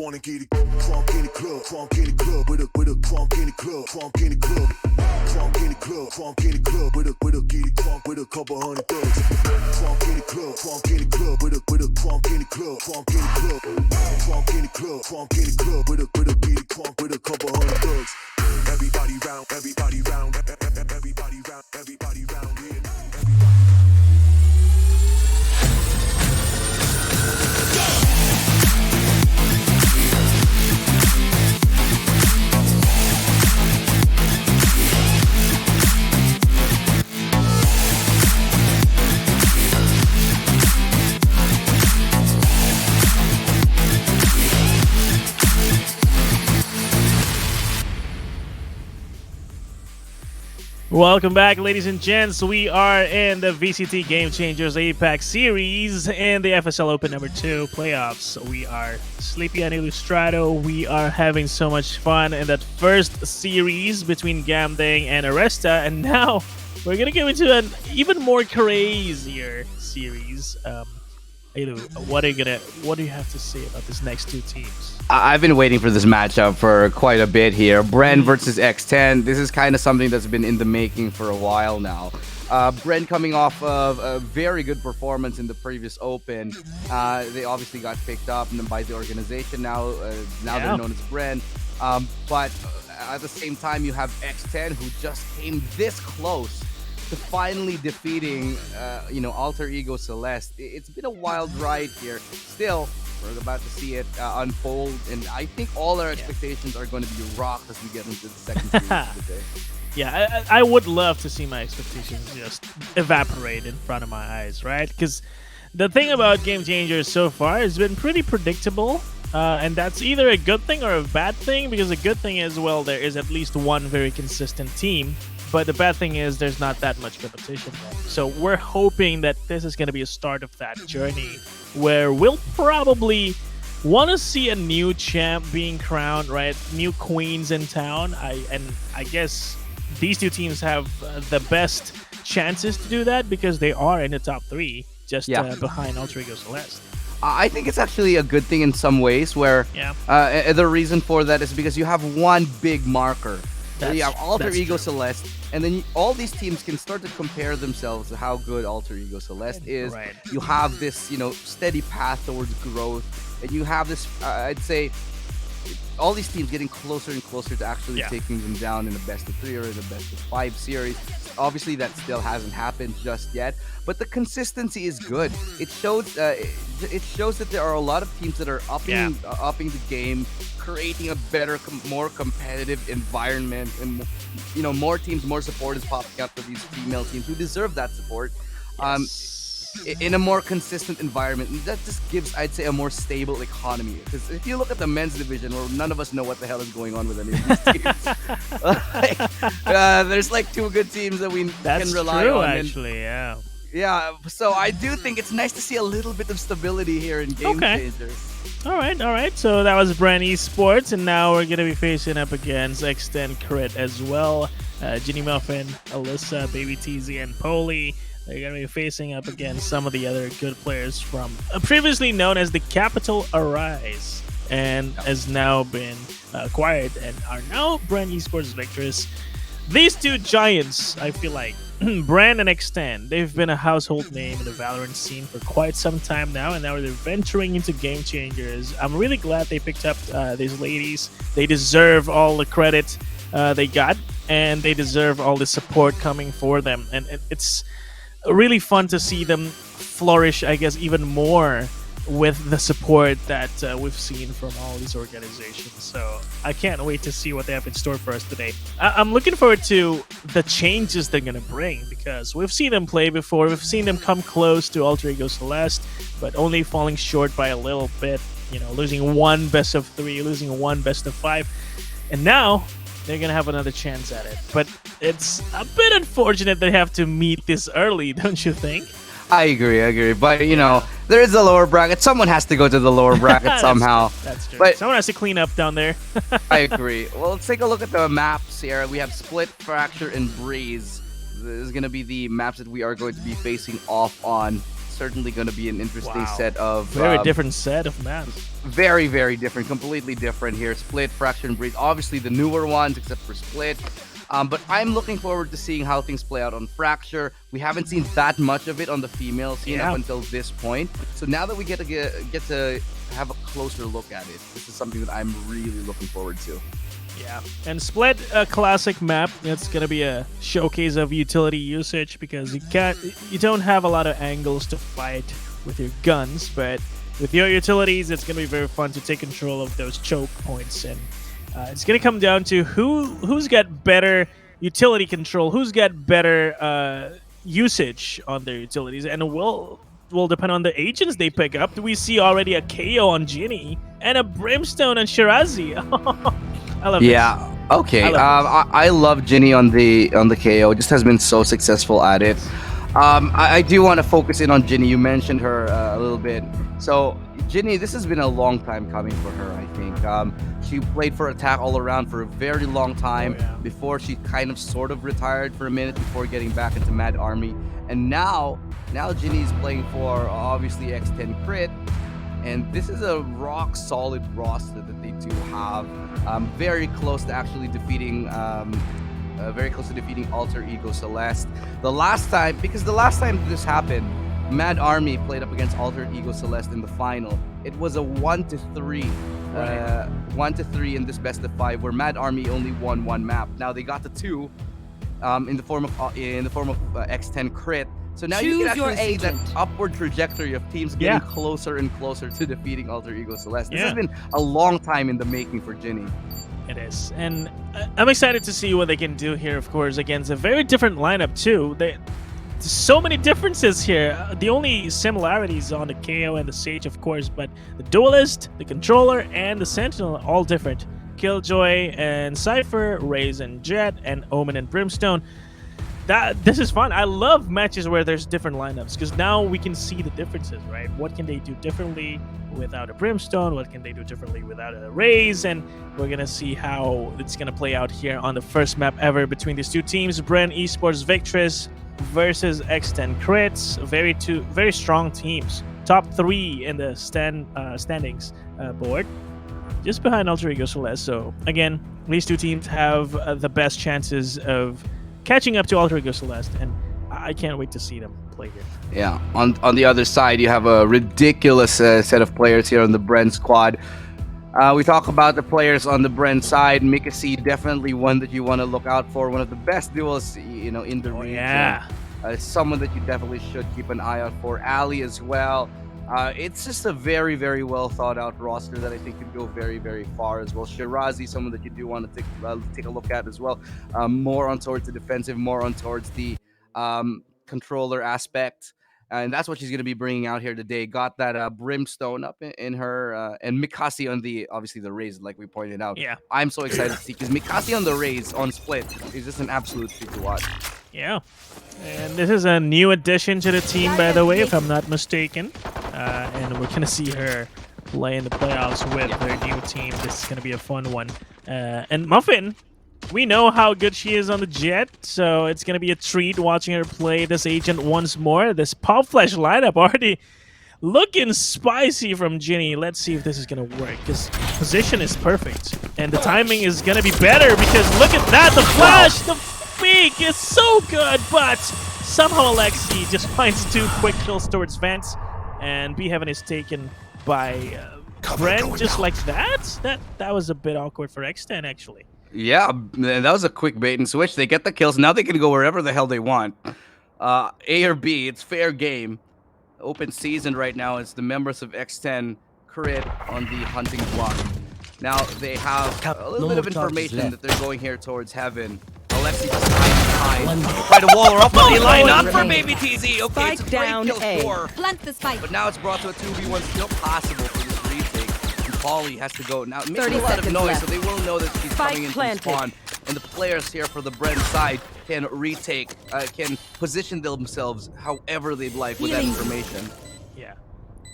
wanna get it crunk in the club, crunk in the club, with a crunk in the club, crunk in the club, crunk in the club, crunk in the club, with a get it crunk with a couple hundred thugs. Crunk in the club, crunk in the club, with a crunk in the club, crunk in the club, crunk in the club, crunk in the club, with a get it crunk with a couple hundred thugs. Everybody round, everybody round, everybody round, everybody round here. Welcome back, ladies and gents. We are in the VCT Game Changers APAC series in the FSL Open number 2 playoffs. We are Sleepy and Illustrato. We are having so much fun in that first series between Gamdang and Aresta, and now we're gonna go into an even more crazier series. Ilu, what do you have to say about this next two teams? I've been waiting for this matchup for quite a bit here. Bren versus X10. This is kind of something that's been in the making for a while now. Bren coming off of a very good performance in the previous Open. They obviously got picked up by the organization now. They're known as Bren. But at the same time, you have X10 who just came this close to finally defeating, Alter Ego Celeste. It's been a wild ride here. Still, we're about to see it unfold, and I think all our expectations are going to be rocked as we get into the second series of the day. Yeah, I would love to see my expectations just evaporate in front of my eyes, right? Because the thing about Game Changers so far has been pretty predictable, and that's either a good thing or a bad thing, because a good thing is, well, there is at least one very consistent team, but the bad thing is there's not that much competition there. So we're hoping that this is going to be a start of that journey where we'll probably want to see a new champ being crowned, right? New queens in town. I guess these two teams have the best chances to do that because they are in the top 3, just behind Alter Ego Celeste. I think it's actually a good thing in some ways where the reason for that is because you have one big marker. You have Alter Ego Celeste, and then all these teams can start to compare themselves to how good Alter Ego Celeste is. Right. You have this, steady path towards growth, and you have this, I'd say, all these teams getting closer and closer to actually taking them down in a best of 3 or in a best of 5 series. Obviously, that still hasn't happened just yet, but the consistency is good. It shows that there are a lot of teams that are upping the game, creating a better, more competitive environment, and more teams, more support is popping up for these female teams who deserve that support. In a more consistent environment, and that just gives, I'd say, a more stable economy. Because if you look at the men's division, where none of us know what the hell is going on with any of these teams, there's like 2 good teams that we can rely on. Actually, yeah. So I do think it's nice to see a little bit of stability here in Game Changers. All right. So that was Brand Esports, and now we're gonna be facing up against X10 Crit as well. Ginny Muffin, Alyssa, Baby TZ, and Polly. They're going to be facing up against some of the other good players from previously known as the Capital Arise, and has now been acquired and are now Brand Esports victors. These two giants, I feel like, Brand and X10, they've been a household name in the Valorant scene for quite some time now, and now they're venturing into Game Changers. I'm really glad they picked up these ladies. They deserve all the credit they got, and they deserve all the support coming for them. And it's really fun to see them flourish, I guess, even more with the support that we've seen from all these organizations. So I can't wait to see what they have in store for us today. I'm looking forward to the changes they're going to bring, because we've seen them play before. We've seen them come close to Alter Ego Celeste, but only falling short by a little bit, losing 1 best of 3, losing 1 best of 5. And now they're going to have another chance at it. But it's a bit unfortunate they have to meet this early, don't you think? I agree. But, there is a lower bracket. Someone has to go to the lower bracket somehow. That's true. But someone has to clean up down there. I agree. Well, let's take a look at the maps here. We have Split, Fracture, and Breeze. This is going to be the maps that we are going to be facing off on. certainly going to be an interesting set of... Very different set of maps. Very, very different. Completely different here. Split, Fracture, and Breed. Obviously, the newer ones, except for Split. But I'm looking forward to seeing how things play out on Fracture. We haven't seen that much of it on the female scene up until this point. So now that we get to have a closer look at it, this is something that I'm really looking forward to. Yeah, and Split, a classic map. It's gonna be a showcase of utility usage because you don't have a lot of angles to fight with your guns, but with your utilities, it's gonna be very fun to take control of those choke points, and it's gonna come down to who's got better utility control, who's got better usage on their utilities, and will depend on the agents they pick up. We see already a KO on Ginny and a Brimstone on Shirazi. I love this. Okay. I love Ginny on the KO. Just has been so successful at it. I do want to focus in on Ginny. You mentioned her a little bit. So Ginny, this has been a long time coming for her, I think. She played for Attack all around for a very long time before she kind of sort of retired for a minute before getting back into Mad Army. And now Ginny's playing for obviously X10 Crit. And this is a rock solid roster that they do have. Very close to actually defeating Alter Ego Celeste. The last time this happened, Mad Army played up against Alter Ego Celeste in the final. It was a 1-3, 1-3 in this best of 5, where Mad Army only won one map. Now they got to 2 in the form of X10 Crit. So now you can actually see that upward trajectory of teams getting closer and closer to defeating Alter Ego Celeste. This has been a long time in the making for Ginny. It is. And I'm excited to see what they can do here, of course, against a very different lineup, too. There's so many differences here. The only similarities on the KO and the Sage, of course, but the Duelist, the Controller, and the Sentinel are all different. Killjoy and Cypher, Raze and Jet, and Omen and Brimstone. This is fun. I love matches where there's different lineups because now we can see the differences, right? What can they do differently without a Brimstone? What can they do differently without a Raze? And we're going to see how it's going to play out here on the first map ever between these two teams. BRN Esports Victress versus X10 Crits. Very strong teams. Top 3 in the standings board. Just behind Alter Ego Celeste. So, again, these two teams have the best chances of catching up to Alter Ego Celeste, and I can't wait to see them play here. Yeah, on the other side, you have a ridiculous set of players here on the BRN squad. We talk about the players on the BRN side. Mikasi, definitely one that you want to look out for. One of the best duels, in the region. Yeah. Someone that you definitely should keep an eye out for. Ali as well. It's just a very, very well thought out roster that I think could go very, very far as well. Shirazi, someone that you do want to take a look at as well. More on towards the defensive, more on towards the controller aspect. And that's what she's going to be bringing out here today. Got that Brimstone up in her, and Mikasi on obviously the Raze, like we pointed out. Yeah. I'm so excited to see, because Mikasi on the Raze on Split is just an absolute treat to watch. Yeah. And this is a new addition to the team, by the way, if I'm not mistaken. And we're going to see her play in the playoffs with her new team. This is going to be a fun one. And Muffin, we know how good she is on the Jet, so it's going to be a treat watching her play this agent once more. This Pop Flash lineup already looking spicy from Ginny. Let's see if this is going to work, because position is perfect. And the timing is going to be better, because look at that, the flash, the peek is so good, but somehow Alexi just finds 2 quick kills towards Vance, and B-Heaven is taken by BRN just like that. That was a bit awkward for X10, actually. Yeah, that was a quick bait and switch. They get the kills. Now they can go wherever the hell they want. A or B, it's fair game. Open season right now is the members of X10 Crit on the hunting block. Now they have a little bit of information that they're going here towards Heaven. Alexi just behind. Try to wall her up, but they line up for Baby TZ. Okay, it's a great kill for. Plant the spike. But now it's brought to a 2v1, still possible for this retake. And Polly has to go. Now it makes 30 a lot of seconds noise, left. so they will know that she's Spike coming in from planted. spawn. And the players here for the BRN side can retake, can position themselves however they'd like with that information. Yeah.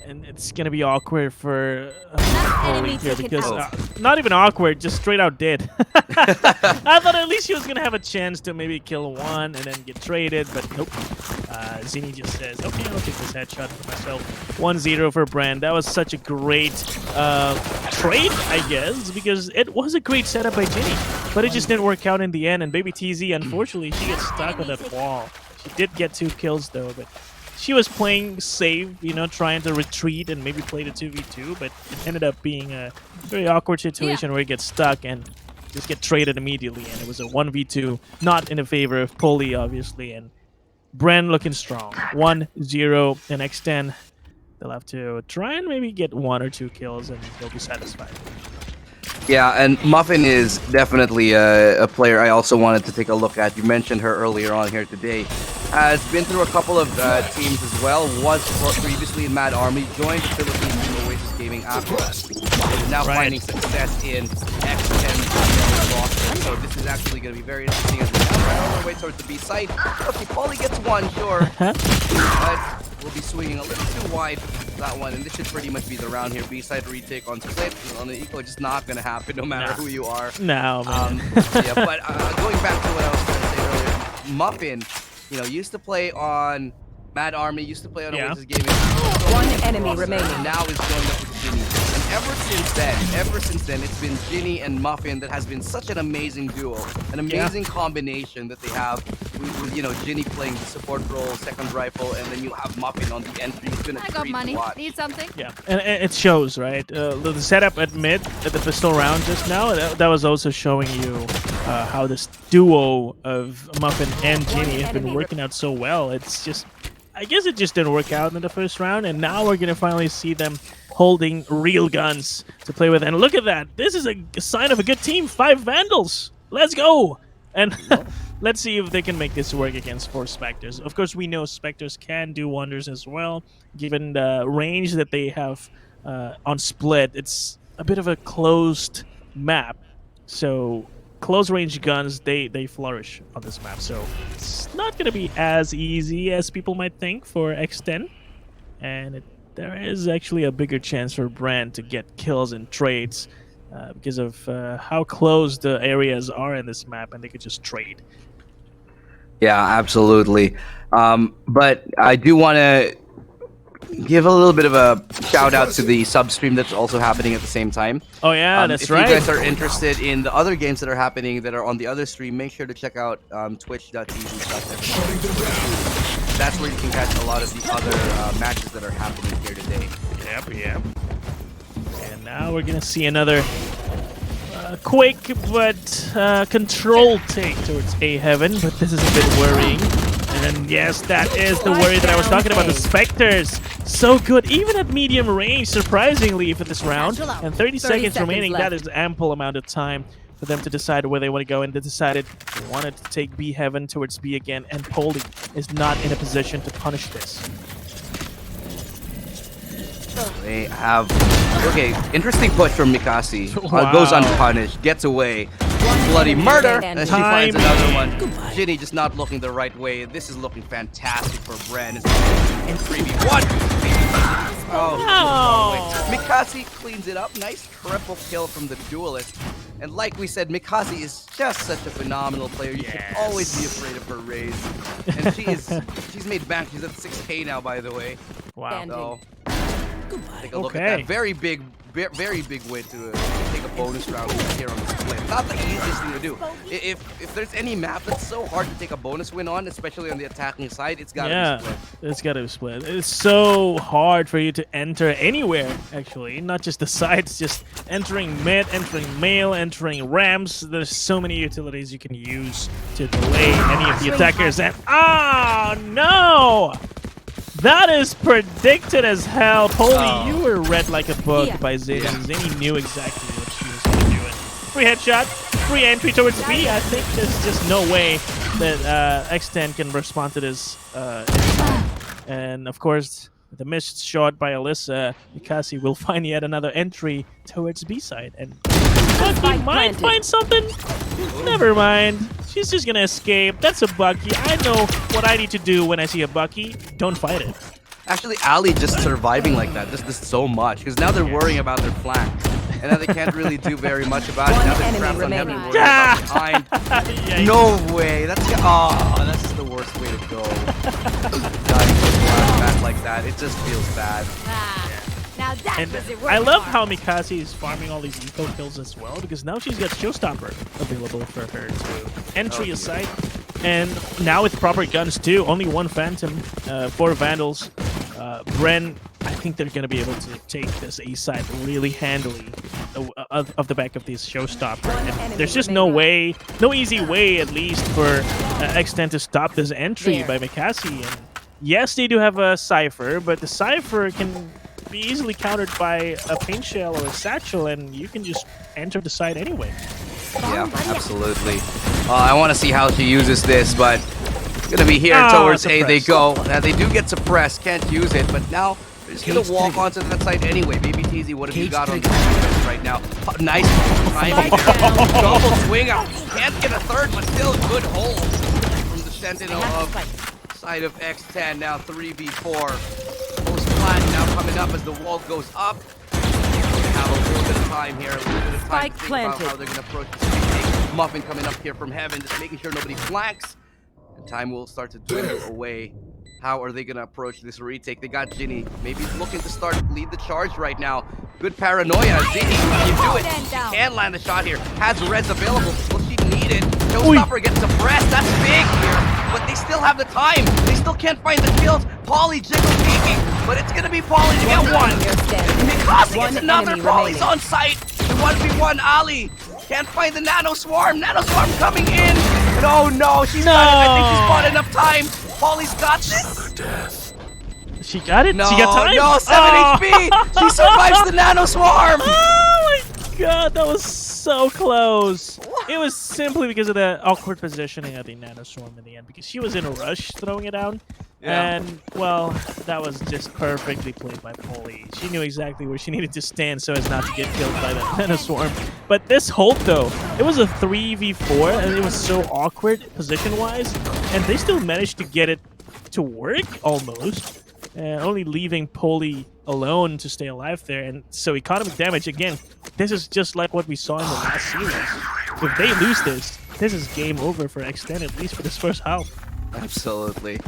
And it's going to be awkward for enemy Polly here, taken because out. not even awkward, just straight out dead. I thought at least she was going to have a chance to maybe kill one and then get traded, but nope. Zinni just says, okay, I'll take this headshot for myself. 1-0 for Brand. That was such a great trade, I guess, because it was a great setup by Ginny, but it just didn't work out in the end. And Baby TZ, unfortunately, she gets stuck on that wall. She did get 2 kills, though, but she was playing safe, you know, trying to retreat and maybe play the 2v2, but it ended up being a very awkward situation where you get stuck and just get traded immediately, and it was a 1v2, not in the favor of Poli, obviously, and Bren looking strong. 1-0 and X10. They'll have to try and maybe get 1 or 2 kills, and they'll be satisfied. Yeah, and Muffin is definitely a player I also wanted to take a look at. You mentioned her earlier on here today. Has been through a couple of teams as well. Was previously in Mad Army. Joined the Philippines team Oasis Gaming after that. Is now finding success in X10 roster. So this is actually going to be very interesting as we now on our way towards the B site. Okay, Paulie gets 1, sure. But we'll be swinging a little too wide for that one, and this should pretty much be the round here. B-side retake on split on the eco, just not gonna happen no matter who you are. No, man. Yeah, but going back to what I was trying to say earlier, Muffin, you know, used to play on Mad Army, used to play on Oasis Gaming. 1 enemy remaining. Now is going up with Ginny. And ever since then, it's been Ginny and Muffin that has been such an amazing duo, an amazing combination that they have. With, you know, Ginny playing the support role, second rifle, and then you have Muffin on the entry. It's been a I got treat money. to watch. Need something? Yeah, and it shows, right? The setup at mid, at the pistol round just now, that was also showing you how this duo of Muffin and Ginny have been working out so well. It's just, I guess it just didn't work out in the first round, and now we're going to finally see them holding real guns to play with. And look at that. This is a sign of a good team. 5 Vandals. Let's go. And let's see if they can make this work against 4 Spectres. Of course, we know Spectres can do wonders as well, given the range that they have on Split. It's a bit of a closed map, so close range guns, they flourish on this map. So it's not going to be as easy as people might think for X10, and there is actually a bigger chance for Brand to get kills and trades because of how close the areas are in this map, and they could just trade. Yeah, absolutely. But I do want to give a little bit of a shout out to the sub stream that's also happening at the same time. Oh yeah, that's right. If you guys are interested in the other games that are happening that are on the other stream, make sure to check out twitch.tv/. That's where you can catch a lot of the other matches that are happening here today. Yep. And now we're gonna see another quick but controlled take towards A Heaven, but this is a bit worrying. And yes, that is the worry that I was talking about. The Spectres, so good, even at medium range, surprisingly, for this round. And 30 seconds remaining, that is ample amount of time for them to decide where they want to go. And they decided they wanted to take B Heaven towards B again, and Poli is not in a position to punish this. They have... Okay, interesting push from Mikasi. Wow. Goes unpunished, gets away. Bloody murder! And she finds another one. Ginny just not looking the right way. This is looking fantastic for Bren. It's in 3v1. Oh, no. Mikasi cleans it up. Nice triple kill from the duelist. And like we said, Mikasi is just such a phenomenal player. You can always be afraid of her raise. And she's made bank. She's at 6K now, by the way. Wow. So, take a look at that. Very big win to take a bonus round here on the split. Not the easiest thing to do. If there's any map that's so hard to take a bonus win on, especially on the attacking side, it's gotta be split. It's gotta be split. It's so hard for you to enter anywhere, actually. Not just the sides, just entering mid, entering male, entering ramps. There's so many utilities you can use to delay any of the attackers. And oh no! That is predicted as hell. Poli, you were read like a book by Zinni. Zinni knew exactly what she was going to do. Free headshot, free entry towards B. I think there's just no way that X10 can respond to this. And of course, the missed shot by Alyssa, Mikasi will find yet another entry towards B side. And Bucky might find something. Never mind. She's just gonna escape. That's a Bucky. I know what I need to do when I see a Bucky. Don't fight it. Actually, Ali just surviving like that, just so much, because now they're worrying about their flank. and now they can't really do very much about it. One Now they're enemy trapped on remaining. heaven. Worried about behind. Yikes. No way. That's that's the worst way to go. Dying to back like that. It just feels bad. Now that And was it. I love how Mikasi is farming all these eco kills as well, because now she's got Showstopper available for her to entry a site. And now with proper guns too, only one Phantom, 4 Vandals. Bren, I think they're going to be able to take this A side really handily of the back of this Showstopper. And there's just no way, no easy way at least for X10 to stop this entry by Mikasi. And yes, they do have a Cypher, but the Cypher can be easily countered by a paint shell or a satchel, and you can just enter the side anyway. Yeah, absolutely. I want to see how she uses this, but it's going to be here towards A they go. Now, they do get suppressed, can't use it, but now they're just going to walk onto that side anyway. Baby TZ, what have you got on defense right now? Nice timing there. Double swing out. Can't get a third, but still good hold from the Sentinel of side of X10. Now 3v4. Post flat now coming up as the wall goes up. Have a little bit of time here, a little bit of time to think about how they're going to approach this big Muffin coming up here from heaven, just making sure nobody flanks. And time will start to dwindle away. How are they going to approach this retake? They got Ginny. Maybe looking to lead the charge right now. Good paranoia. Ginny, can you do it? She can land the shot here. Has res available. Will she need it? Showstopper gets suppressed. That's big here. But they still have the time. They still can't find the kills. Pauly jiggle peeking. But it's going to be Pauly to get one. Mikasi gets another. Pauly's on site. The 1v1 Ali. Can't find the Nano Swarm. Nano Swarm coming in. And oh no, she's got it. I think she's bought enough time. Pauly's got this. She got it? No, She got time? no, 7 HP. She survives the Nano Swarm. Oh my god, that was so close. It was simply because of the awkward positioning of the Nano Swarm in the end, because she was in a rush throwing it down. Yeah. And, well, that was just perfectly played by Pauly. She knew exactly where she needed to stand so as not to get killed by the Nano Swarm. But this hold, though, it was a 3v4, and it was so awkward position-wise, and they still managed to get it to work, almost. Only leaving Pauly alone to stay alive there. And so economic damage, again, this is just like what we saw in the last series. If they lose this is game over for X10, at least for this first half. Absolutely.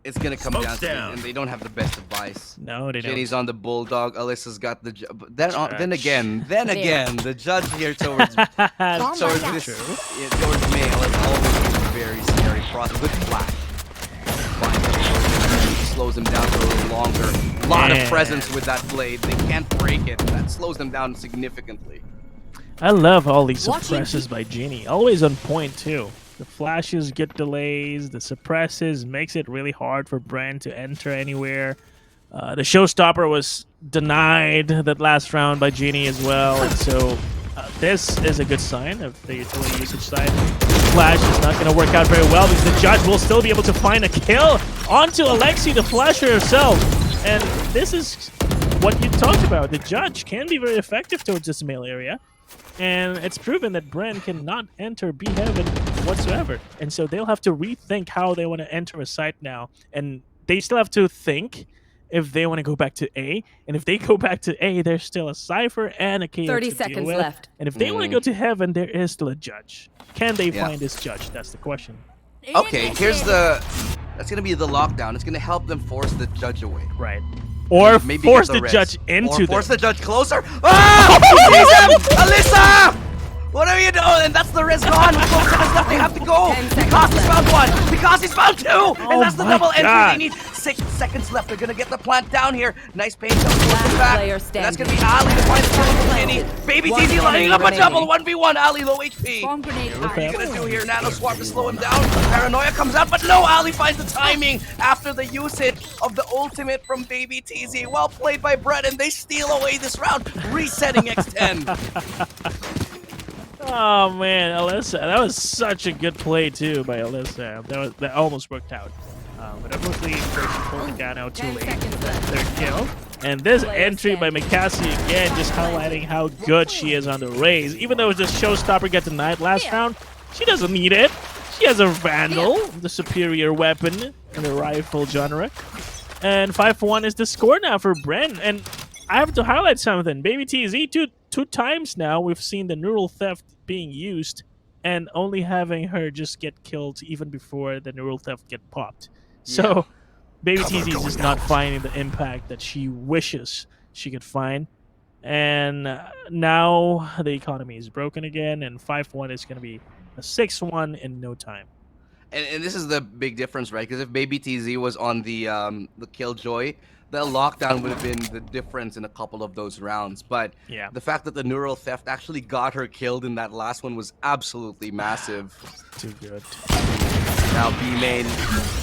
It's gonna come down to it, and they don't have the best advice. No, they don't. Jenny's on the Bulldog. Alyssa's got the. Then again, the judge here towards this, towards male is always a very scary process. Good flash. Slows them down for a little longer. Lot of presence with that blade. They can't break it. That slows them down significantly. I love all these suppresses by Genie. Always on point, too. The flashes get delays. The suppresses makes it really hard for Bren to enter anywhere. The Showstopper was denied that last round by Genie as well. And so this is a good sign of the utility usage side. Flash is not going to work out very well because the judge will still be able to find a kill onto Alexi, the flasher herself. And this is what you talked about. The judge can be very effective towards this male area. And it's proven that Bren cannot enter B Heaven whatsoever. And so they'll have to rethink how they want to enter a site now. And they still have to think if they want to go back to A. And if they go back to A, there's still a Cypher and a KO 30 to seconds deal with. left. And if they want to go to Heaven, there is still a judge. Can they find this judge? That's the question. Okay, here's that's gonna be the lockdown. It's gonna help them force the judge away. Right. Or maybe force get the res. judge into or them. force the judge closer. Ah! Alyssa! What are you doing? And that's the res gone. 12 seconds left. They have to go. Mikasi's found one. Mikasi's found two. And that's the double entry. They need 6 seconds left. They're going to get the plant down here. Nice paint. Back. And that's going to be Ali to find the kill from Ginny. Baby TZ lining up a double. 1v1. Ali low HP. What are you going to do here? Nano Swap to slow him down. Paranoia comes out. But no, Ali finds the timing after the usage of the ultimate from Baby TZ. Well played by Brett. And they steal away this round. Resetting X10. Oh man, Alyssa, that was such a good play too by Alyssa. That almost worked out. But unfortunately, Gano too late. Third kill. And this entry by Mikasi again, just highlighting how good she is on the raise. Even though the Showstopper got denied last round, she doesn't need it. She has a Vandal, the superior weapon in the rifle genre. And 5-1 is the score now for Bren. And I have to highlight something. Baby TZ, two times now we've seen the neural theft being used and only having her just get killed even before the neural theft get popped. So Yeah. Baby TZ is just not finding the impact that she wishes she could find. And now the economy is broken again, and 5-1 is going to be a 6-1 in no time. And this is the big difference, right? Because if Baby TZ was on the Killjoy, the lockdown would have been the difference in a couple of those rounds. But Yeah. the fact that the neural theft actually got her killed in that last one was absolutely massive. Too good. Now B main,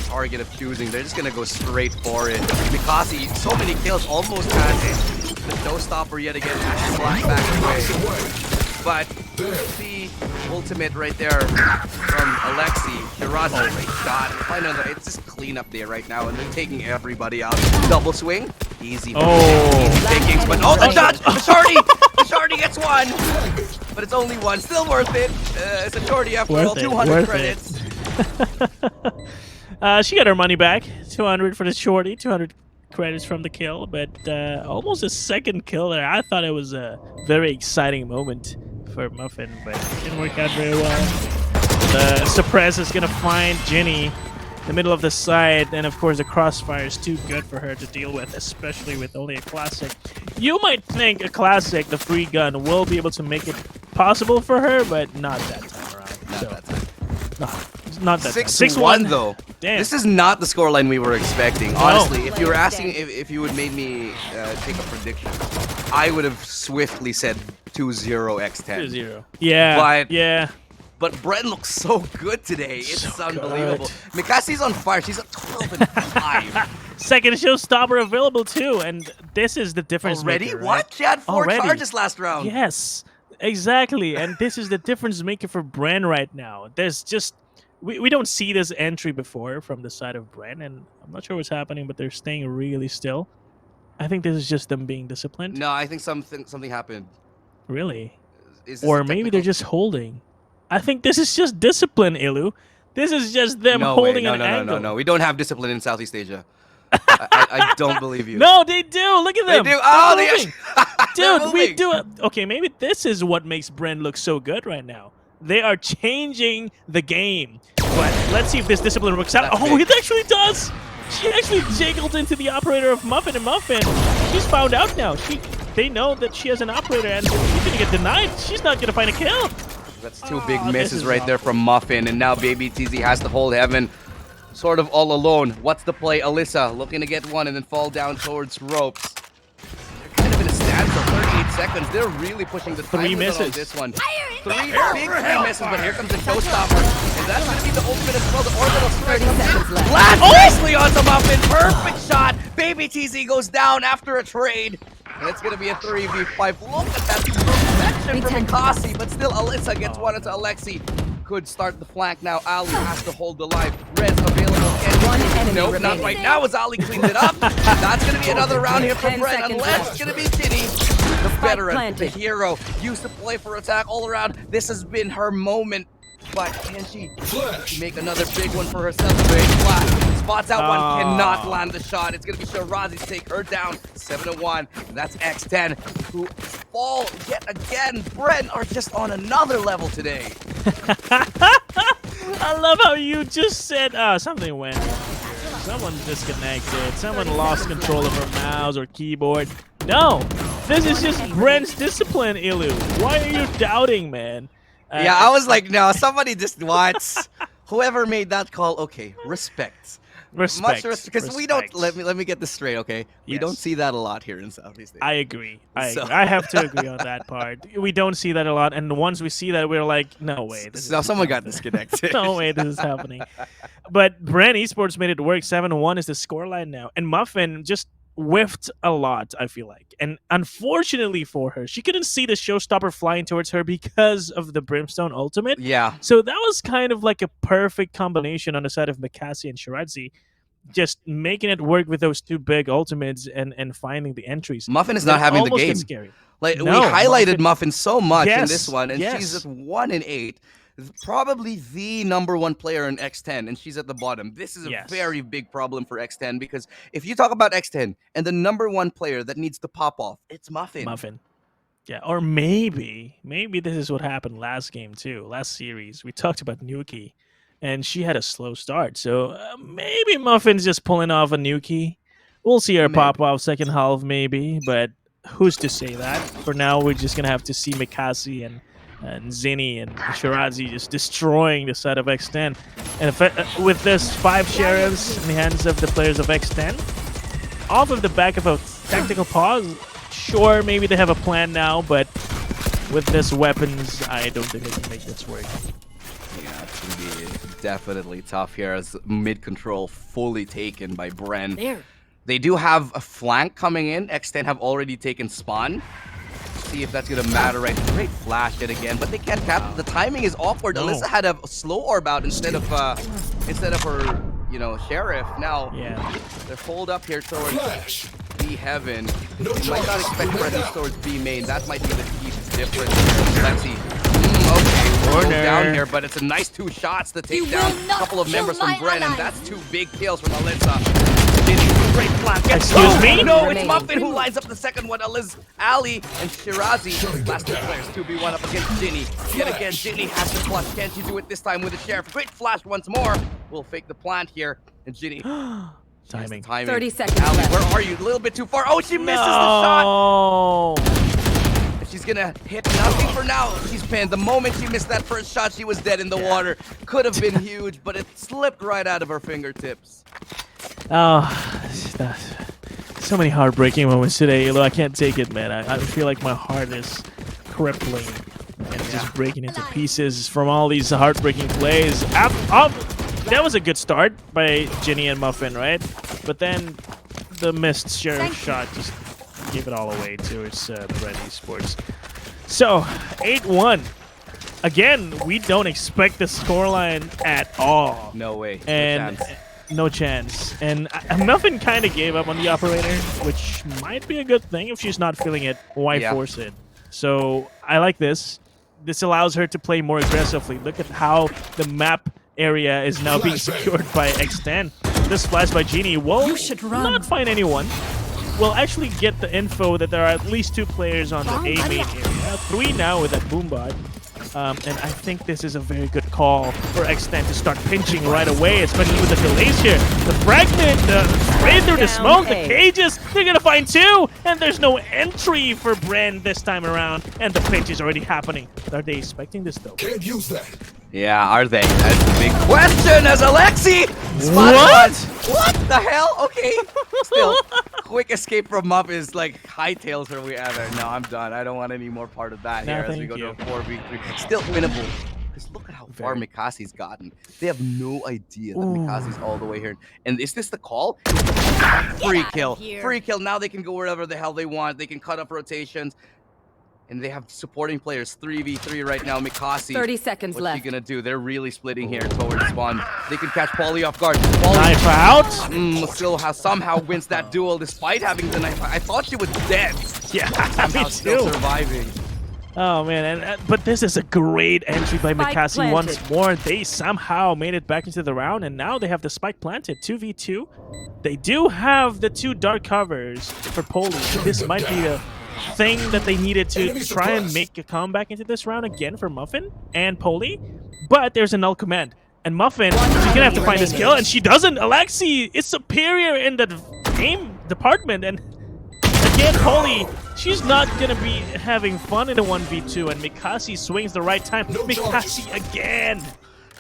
target of choosing, they're just gonna go straight for it. Mikasi, so many kills, almost has it. The showstopper yet again, flat back away. But the ultimate right there from Alexi, Shirazi, great shot. Final, it's just clean up there right now, and they're taking everybody out. Double swing, easy. Oh. Pickings, but the shot, the shorty gets one, but it's only one. Still worth it. It's a shorty after all. 200 credits. She got her money back. 200 for the shorty. 200 credits from the kill, but almost a second kill there. I thought it was a very exciting moment for Muffin, but it didn't work out very well. The suppress is gonna find Ginny in the middle of the side, and of course the crossfire is too good for her to deal with, especially with only a classic. You might think a classic, the free gun, will be able to make it possible for her, but not that time around. Not that time. Not that 6-1 though. Damn. This is not the scoreline we were expecting. Honestly, if you were asking if you would made me take a prediction, I would have swiftly said 2-0 X10. 2-0. Yeah. But yeah. But Bren looks so good today. It's So unbelievable. good. Mikasi's on fire. She's at 12 and 5. Second showstopper available too, and this is the difference Already? maker, right? What? She had 4 Already. charges last round. Yes, exactly, and this is the difference maker for Bren right now. There's just we don't see this entry before from the side of Bren, and I'm not sure what's happening, but they're staying really still. I think this is just them being disciplined. No, I think something happened. Really, Is this or a maybe they're technical? just holding. I think this is just discipline, Ilu. This is just them No way. holding No, an no, no, angle. no, no. We don't have discipline in Southeast Asia. I don't believe you. No, they do. Look at They them. do. Oh, They're they moving. They're Dude, we moving. do it. Okay, maybe this is what makes Bren look so good right now. They are changing the game. But let's see if this discipline works out. That's Oh, big. it actually does. She actually jiggled into the operator of Muffin, and Muffin, she's found out now. They know that she has an operator, and she's gonna get denied. She's not gonna find a kill. That's 2 big Oh, this misses is right there from Muffin, and now Baby TZ has to hold Heaven sort of all alone. What's the play? Alyssa looking to get one and then fall down towards ropes. They're kind of in a standstill, 38 seconds. They're really pushing the time 3 limit on misses. this one. Fire in 3 there. big 3 misses, but here comes the showstopper. And that's going to be the ultimate as well. The orbital strike 30 seconds left. lands nicely onto Muffin. Perfect shot. Baby TZ goes down after a trade. And it's going to be a 3v5. Look at that perfection from Mikasi, but still Alyssa gets one into Alexi. Could start the flank now. Ali has to hold the line. Res available. One enemy Nope, not remaining. right now as Ali cleans it up. That's going to be another round here for 10 Brett, seconds unless left. it's going to be Ginny. The veteran, the planted. hero, used to play for attack all around. This has been her moment. But can she make another big one for herself? Big flash. Spots out one, cannot land the shot. It's going to be Shirazi to take her down. 7-1. That's X10, who fall yet again. Brent are just on another level today. I love how you just said, something went wrong here. Someone disconnected. Someone lost control of her mouse or keyboard. No, this is just Bren's discipline, Ilu. Why are you doubting, man? Yeah, I was like, no, somebody just what? Whoever made that call, okay, respect. Respect. Much respect. Because we don't, respect. let me get this straight, okay? We Yes. don't see that a lot here in Southeast Asia. I agree. So- I have to agree on that part. We don't see that a lot, and once we see that, we're like, no way. This So is someone got happening. disconnected. No way this is happening. But Bren Esports made it work. 7-1 is the scoreline now. And Muffin just whiffed a lot, I feel like. And unfortunately for her, she couldn't see the showstopper flying towards her because of the Brimstone ultimate. Yeah. So that was kind of like a perfect combination on the side of Mikasi and Shirazi, just making it work with those 2 big ultimates and finding the entries. Muffin is Then not having the almost game. gets scary. Like No, we highlighted Muffin- Muffin so much in Yes, this one, and yes. she's at 1-8. probably the #1 player in X10, and she's at the bottom. This is a Yes. very big problem for X10 because if you talk about X10 and the #1 player that needs to pop off, it's Muffin. Muffin. Yeah, or maybe this is what happened last game too. Last series, we talked about Nuki, and she had a slow start. So maybe Muffin's just pulling off a Nuki. We'll see her Maybe. pop off second half, maybe. But who's to say that? For now, we're just gonna have to see Mikasi and Zinni and Shirazi just destroying the side of X10. And if, with this 5 sheriffs in the hands of the players of X10, off of the back of a tactical pause. Sure, maybe they have a plan now, but with this weapons, I don't think they can make this work. Yeah, it's going to be definitely tough here as mid control fully taken by Bren. There. They do have a flank coming in. X10 have already taken spawn. See if that's going to matter, right? Great flash yet again, but they can't cap. The timing is awkward. No. Alyssa had a slow orb out instead of her, you know, sheriff. Now, Yeah. they're pulled up here towards B heaven. You might not expect presence towards B main. That might be the key difference. Let's see. Okay, we'll go down here, but it's a nice 2 shots to take You down will a not couple of kill members from my Bren, and ally. that's 2 big kills from Alyssa. Great flank. Excuse me? No, it's Remaining. Muffin who lines up the second one. Alyssa, Ali, and Shirazi. Last 2 players, 2v1 up against Ginny. Yet again, Ginny has the clutch. Can she do it this time with the sheriff? Great flash once more. We'll fake the plant here, and Ginny. Timing. 30 seconds Ali, left. where are you? A little bit too far. Oh, she misses the shot. No. She's gonna hit nothing for now. She's pinned. The moment she missed that first shot, she was dead in the water. Could have been huge, but it slipped right out of her fingertips. Oh, so many heartbreaking moments today. I can't take it, man. I feel like my heart is crippling and just breaking into pieces from all these heartbreaking plays. That was a good start by Ginny and Muffin, right? But then the missed sheriff shot just gave it all away towards Red Esports. So, 8-1. Again, we don't expect the scoreline at all. No way. And No chance. no chance. And Muffin kind of gave up on the operator, which might be a good thing. If she's not feeling it, why Yeah. force it? So I like this. This allows her to play more aggressively. Look at how the map area is now being secured by X10. This flash by Genie will You should run. not find anyone. We'll actually get the info that there are at least 2 players on the A main area. 3 now with that boombot. And I think this is a very good call for X10 to start pinching right away, especially with the delays here. The fragment, straight through the smoke, the cages, they're gonna find 2, and there's no entry for Bren this time around, and the pinch is already happening. Are they expecting this though? Can't use that. Yeah, are they? That's the big question as Alexi spotted What? one. What the hell? Okay. Still, quick escape from Muff is like hightails her way out. No, I'm done. I don't want any more part of that No, here as we thank go you. to a 4v3. Still winnable. Because look at how far Mikasi's gotten. They have no idea that Mikasi's all the way here. And is this the call? Free out of kill. here. Free kill. Now they can go wherever the hell they want. They can cut up rotations. And they have supporting players 3v3 right now. Mikasi. 30 seconds What's left. she gonna do? They're really splitting here towards spawn. They can catch Polly off guard. Polly Knife out? still somehow wins that duel despite having the knife. I thought she was dead. Yeah, Somehow me still too. surviving. Oh man, but this is a great entry by Spike Mikasi once planted. more. They somehow made it back into the round, and now they have the spike planted. 2v2. They do have the 2 dark covers for Poli. This might be a thing that they needed to try and make a comeback into this round again for Muffin and Poli. But there's a null command. And Muffin, she's gonna have to find this kill, and she doesn't. Alexi is superior in the game department, and again, Poli, she's not gonna be having fun in a 1v2, and Mikasi swings the right time. Mikasi again!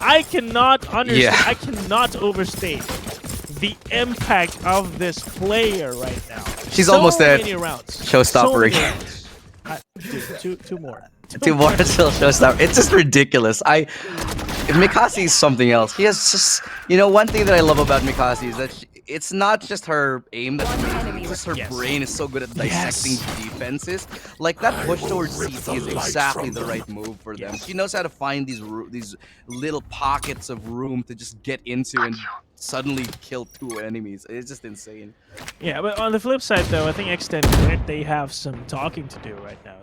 I cannot understand, Yeah. I cannot overstate the impact of this player right now. She's So almost at many rounds. showstopper many again. rounds. Dude, two more. 2 more still showstopper. It's just ridiculous. Mikasi is something else. She has just, you know, one thing that I love about Mikasi is that it's not just her aim that's amazing, it's just her Yes. brain is so good at dissecting defenses. Like that push towards CT is exactly the right move for them. She knows how to find these little pockets of room to just get into and suddenly kill 2 enemies. It's just insane. Yeah, but on the flip side, though, I think X10, they have some talking to do right now.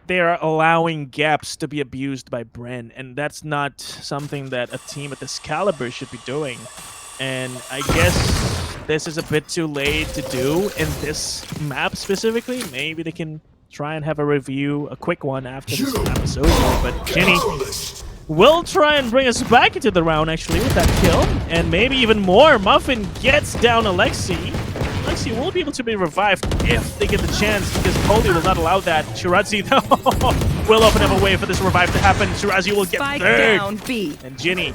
they are allowing gaps to be abused by Bren, and that's not something that a team at this caliber should be doing. And I guess this is a bit too late to do in this map specifically. Maybe they can try and have a review, a quick one after this map is over. But Ginny will try and bring us back into the round actually with that kill, and maybe even more. Muffin gets down Alexi. Alexi will be able to be revived if they get the chance, because Poli will not allow that. Shirazi, though, will open up a way for this revive to happen. Shirazi will get Spike third. down B. And Ginny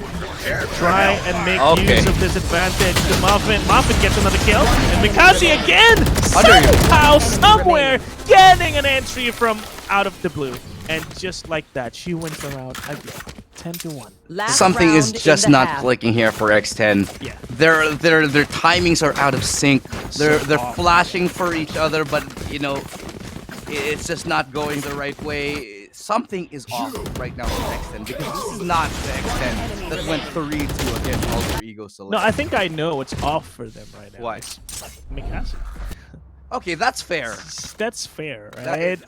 try and make use of this advantage to Muffin. Muffin gets another kill. And Mikaze again, somehow, somewhere, getting an entry from out of the blue. And just like that, she wins the round again. 10-1. Something is just not clicking here for X10. Yeah. Their timings are out of sync. They're flashing for each other, but you know, it's just not going the right way. Something is off right now for X10, because this is not the X10 that went 3-2 against Alter Ego Select. No, I think I know what's off for them right now. Why? Mikaze. Okay, that's fair. That's fair, right?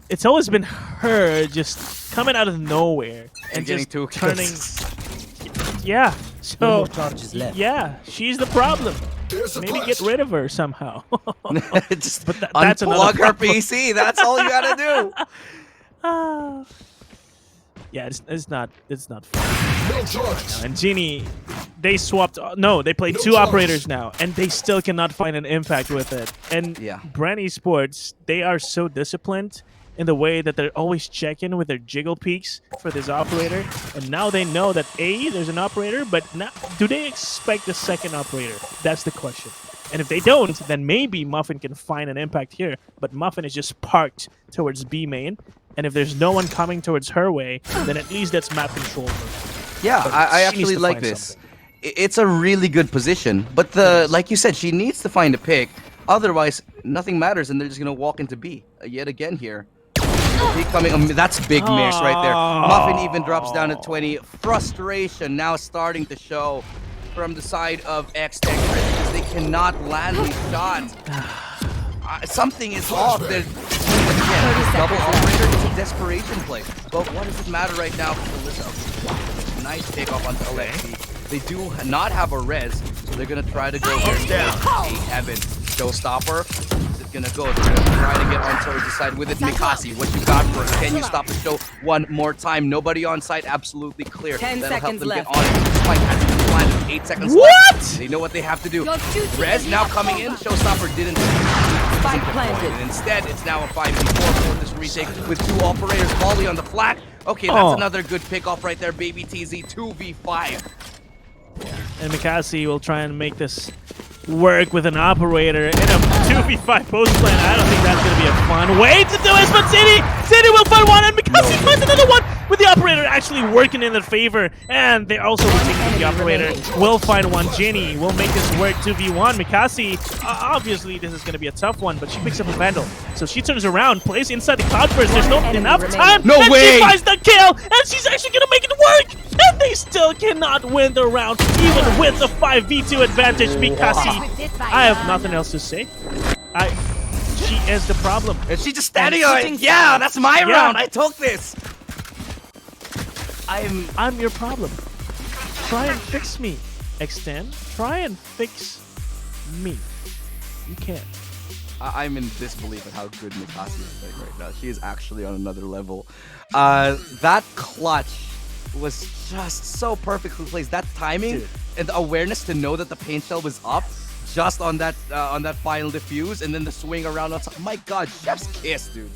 It's always been her just coming out of nowhere and getting just two turning. kills. Yeah. So charges left. yeah, she's the problem. Maybe get rid of her somehow. Just But that's another unplug her problem. PC. That's all you gotta do. Ah. Yeah, it's not fun. And Genie, they swapped. No, they played two operators now, and they still cannot find an impact with it. And Yeah. Brand Esports, they are so disciplined in the way that they're always checking with their jiggle peaks for this operator. And now they know that there's an operator, but now, do they expect a second operator? That's the question. And if they don't, then maybe Muffin can find an impact here. But Muffin is just parked towards B main. And if there's no one coming towards her way, then at least that's map control for her. Yeah, But I she needs actually to like find this. something. It's a really good position, but like you said, she needs to find a pick. Otherwise, nothing matters, and they're just gonna walk into B yet again here. B coming, that's big miss right there. Muffin even drops down to 20. Frustration now starting to show from the side of X10 because they cannot land these shots. Something is off. There's again, double operator. It's a desperation play. But what does it matter right now for Alyssa? Nice takeoff onto Alexi. They do not have a res, so they're gonna try to go very a Evan showstopper. Is it gonna go? They're gonna try to get on towards the side with it. Mikaze, what you got for us? Can you stop the show one more time? Nobody on site, absolutely clear. 10 That'll help seconds them left. get on it. Spike has to be planted. 8 seconds What? left. They know what they have to do. Your duty Res is now not coming in. over. Showstopper didn't. Spike planted. And instead, it's now a 5v4 for this retake with two operators. Volley on the flat. Okay, that's another good pickoff right there. Baby TZ 2v5. And Mikaze will try and make this work with an operator in a 2v5 post plan. I don't think that's going to be a fun way to do it, but City will find one, and Mikaze finds another one with the operator actually working in their favor. And they're also taking the operator. Will find one. Jenny will make this work 2v1. Mikaze, obviously this is going to be a tough one, but she picks up a Vandal. So she turns around, plays inside the cloud burst. There's not enough time. No and way! She finds the kill, and she's actually going to make it work. And they still cannot win the round, even with the 5v2 advantage. Mikaze, I have nothing else to say. She is the problem. And she's just standing on it. Yeah, that's my round. I took this. I'm your problem. Try and fix me. Extend. Try and fix me. You can't. I'm in disbelief at how good Mikaze is playing right now. She is actually on another level. That clutch was just so perfectly placed. That timing and the awareness to know that the paint shell was up just on that final defuse, and then the swing around on top. My God, chef's kiss, dude.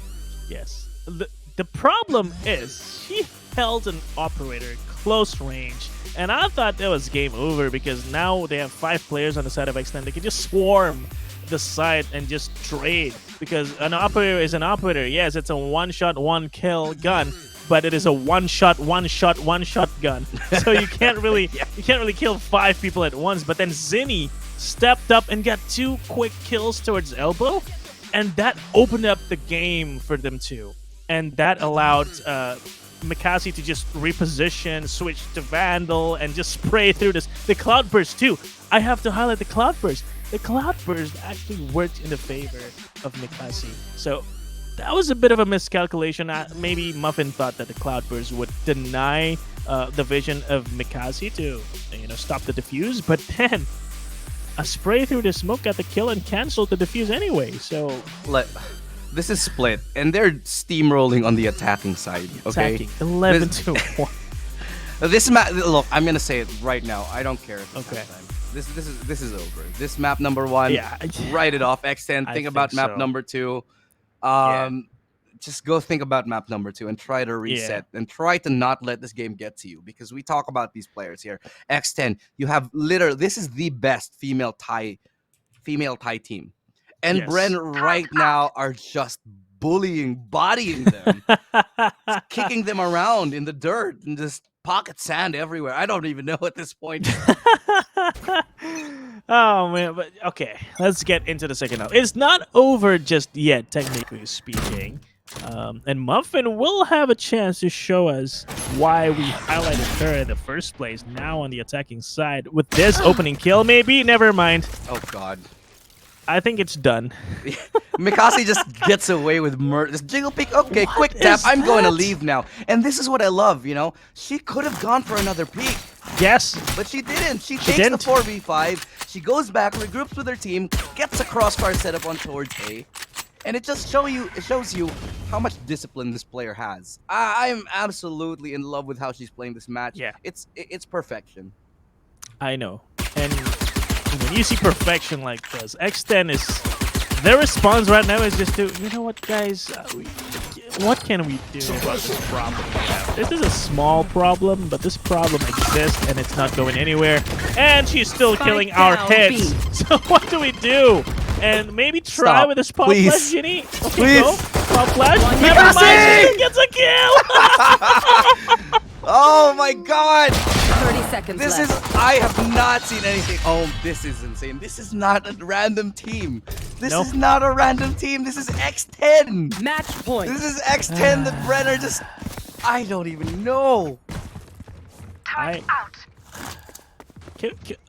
Yes. The problem is she held an operator close range, and I thought that was game over because now they have 5 players on the side of X10. They can just swarm the side and just trade, because an operator is an operator. Yes, it's a one-shot, one-kill gun, but it is a one-shot, one-shot, one-shot gun. So you can't really kill 5 people at once. But then Zinni stepped up and got 2 quick kills towards Elbow, and that opened up the game for them too. And that allowed Mikaze to just reposition, switch to Vandal, and just spray through this. The Cloud Burst too. I have to highlight the Cloud Burst. The Cloud Burst actually worked in the favor of Mikaze. So that was a bit of a miscalculation. Maybe Muffin thought that the Cloudburst would deny the vision of Mikasi to, stop the defuse, but then a spray through the smoke got the kill and canceled the defuse anyway. So this is split, and they're steamrolling on the attacking side. Okay, attacking 11-1. This map, look, I'm gonna say it right now. I don't care. Okay. This is over. This map number 1. Yeah. Write it off. X10. Think about map number 2. Just go think about map number 2 and try to reset and try to not let this game get to you, because we talk about these players here. X10, you have literally, this is the best female Thai team, and Bren right now are just bodying them, kicking them around in the dirt and just pocket sand everywhere. I don't even know at this point. Oh man, but okay, let's get into the second half. It's not over just yet, technically speaking. And Muffin will have a chance to show us why we highlighted her in the first place. Now on the attacking side with this opening kill, maybe. Never mind. Oh God. I think it's done. Mikasi just gets away with murder. Just jiggle peek. Okay, What quick tap. is I'm going to that? leave now. And this is what I love, She could have gone for another peek, Yes. but she didn't. She takes didn't. the 4v5. She goes back, regroups with her team, gets a crossfire setup on towards A. And it just shows you how much discipline this player has. I'm absolutely in love with how she's playing this match. Yeah. It's perfection. I know. And when you see perfection like this, X10 is... Their response right now is just to, you know what, guys? What can we do about this problem we have? This is a small problem, but this problem exists, and it's not going anywhere. And she's still killing our down, heads. B. So what do we do? And maybe try Stop, with a spot please. flash, Ginny? Okay, Please. go. Spot flash. Never Mikasi! mind, she gets a kill! Oh my God! 30 seconds This left. is, I have not seen anything. Oh, this is insane. This is not a random team. This Nope. is not a random team. This is X10. Match point. This is X10 that Brenner just, I don't even know.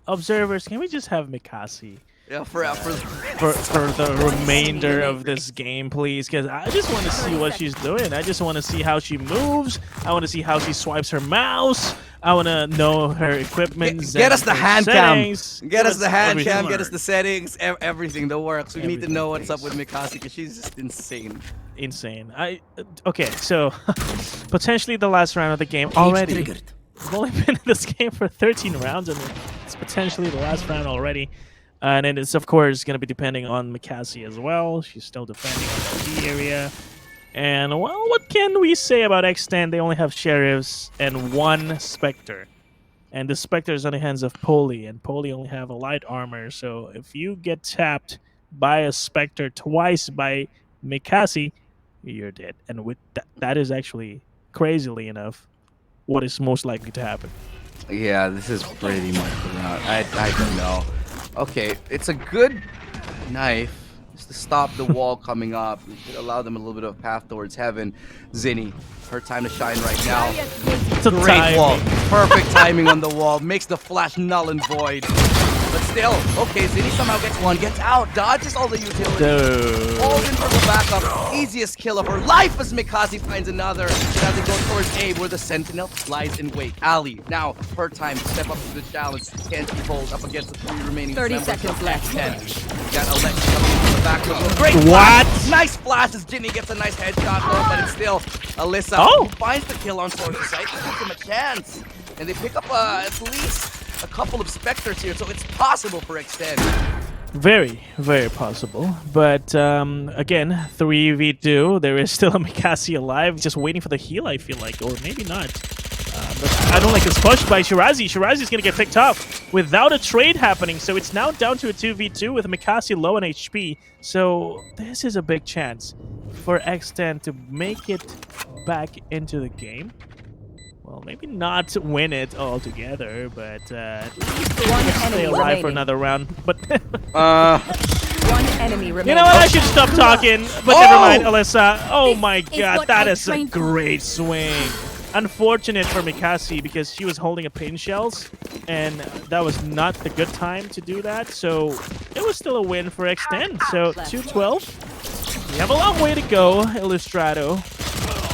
Observers, can we just have Mikasi Yeah, for for the remainder of this game, please? Because I just want to see what she's doing. I just want to see how she moves. I want to see how she swipes her mouse. I want to know her equipment. Get us the hand cam. settings. Get us the hand everything. cam. Get us the settings. Everything that works. We need to know what's up with Mikasi because she's just insane. Insane. Okay, so potentially the last round of the game already. We've only been in this game for 13 rounds, and it's potentially the last round already. And it is, of course, going to be depending on Mikasi as well. She's still defending on the B area. And, well, what can we say about X10? They only have Sheriffs and 1 Spectre. And the Spectre is on the hands of Poli, and Poli only have a light armor. So if you get tapped by a Spectre twice by Mikasi, you're dead. And with that is actually, crazily enough, what is most likely to happen. Yeah, this is pretty much the round. I don't know. Okay, it's a good knife just to stop the wall coming up. It should allow them a little bit of path towards heaven. Zinni, her time to shine right now. It's a Great timing. wall. Perfect timing on the wall. Makes the flash null and void. But still, okay, Zinni somehow gets one, gets out, dodges all the utilities. Dude. Falls in for the backup. Easiest kill of her life as Mikasi finds another. And as they go towards A, where the Sentinel slides in wake. Ali, now her time to step up to the challenge. Can't keep hold up against the 3 remaining 30 members seconds of left. X10. Got Alexa coming in from the back row. Great What? flash. Nice flash as Ginny gets a nice headshot though, but it's still Alyssa Oh. who finds the kill on Source's side. Gives him a chance. And they pick up at least a couple of Spectres here, so it's possible for X10. Very, very possible. But again, 3v2. There is still a Mikasi alive, just waiting for the heal, I feel like. Or maybe not. But I don't like this push by Shirazi. Shirazi's going to get picked up without a trade happening. So it's now down to a 2v2 with Mikasi low on HP. So this is a big chance for X10 to make it back into the game. Well, maybe not win it altogether, but at least they One will stay enemy alive for remaining. another round. But One enemy remaining. you know what? I should stop talking. But Oh! never mind, Alyssa. Oh This my is god, what that I is a trained for. great swing. Unfortunate for Mikasi because she was holding a pin shells, and that was not the good time to do that. So it was still a win for X10. So 2-12. We have a long way to go, Illustrato,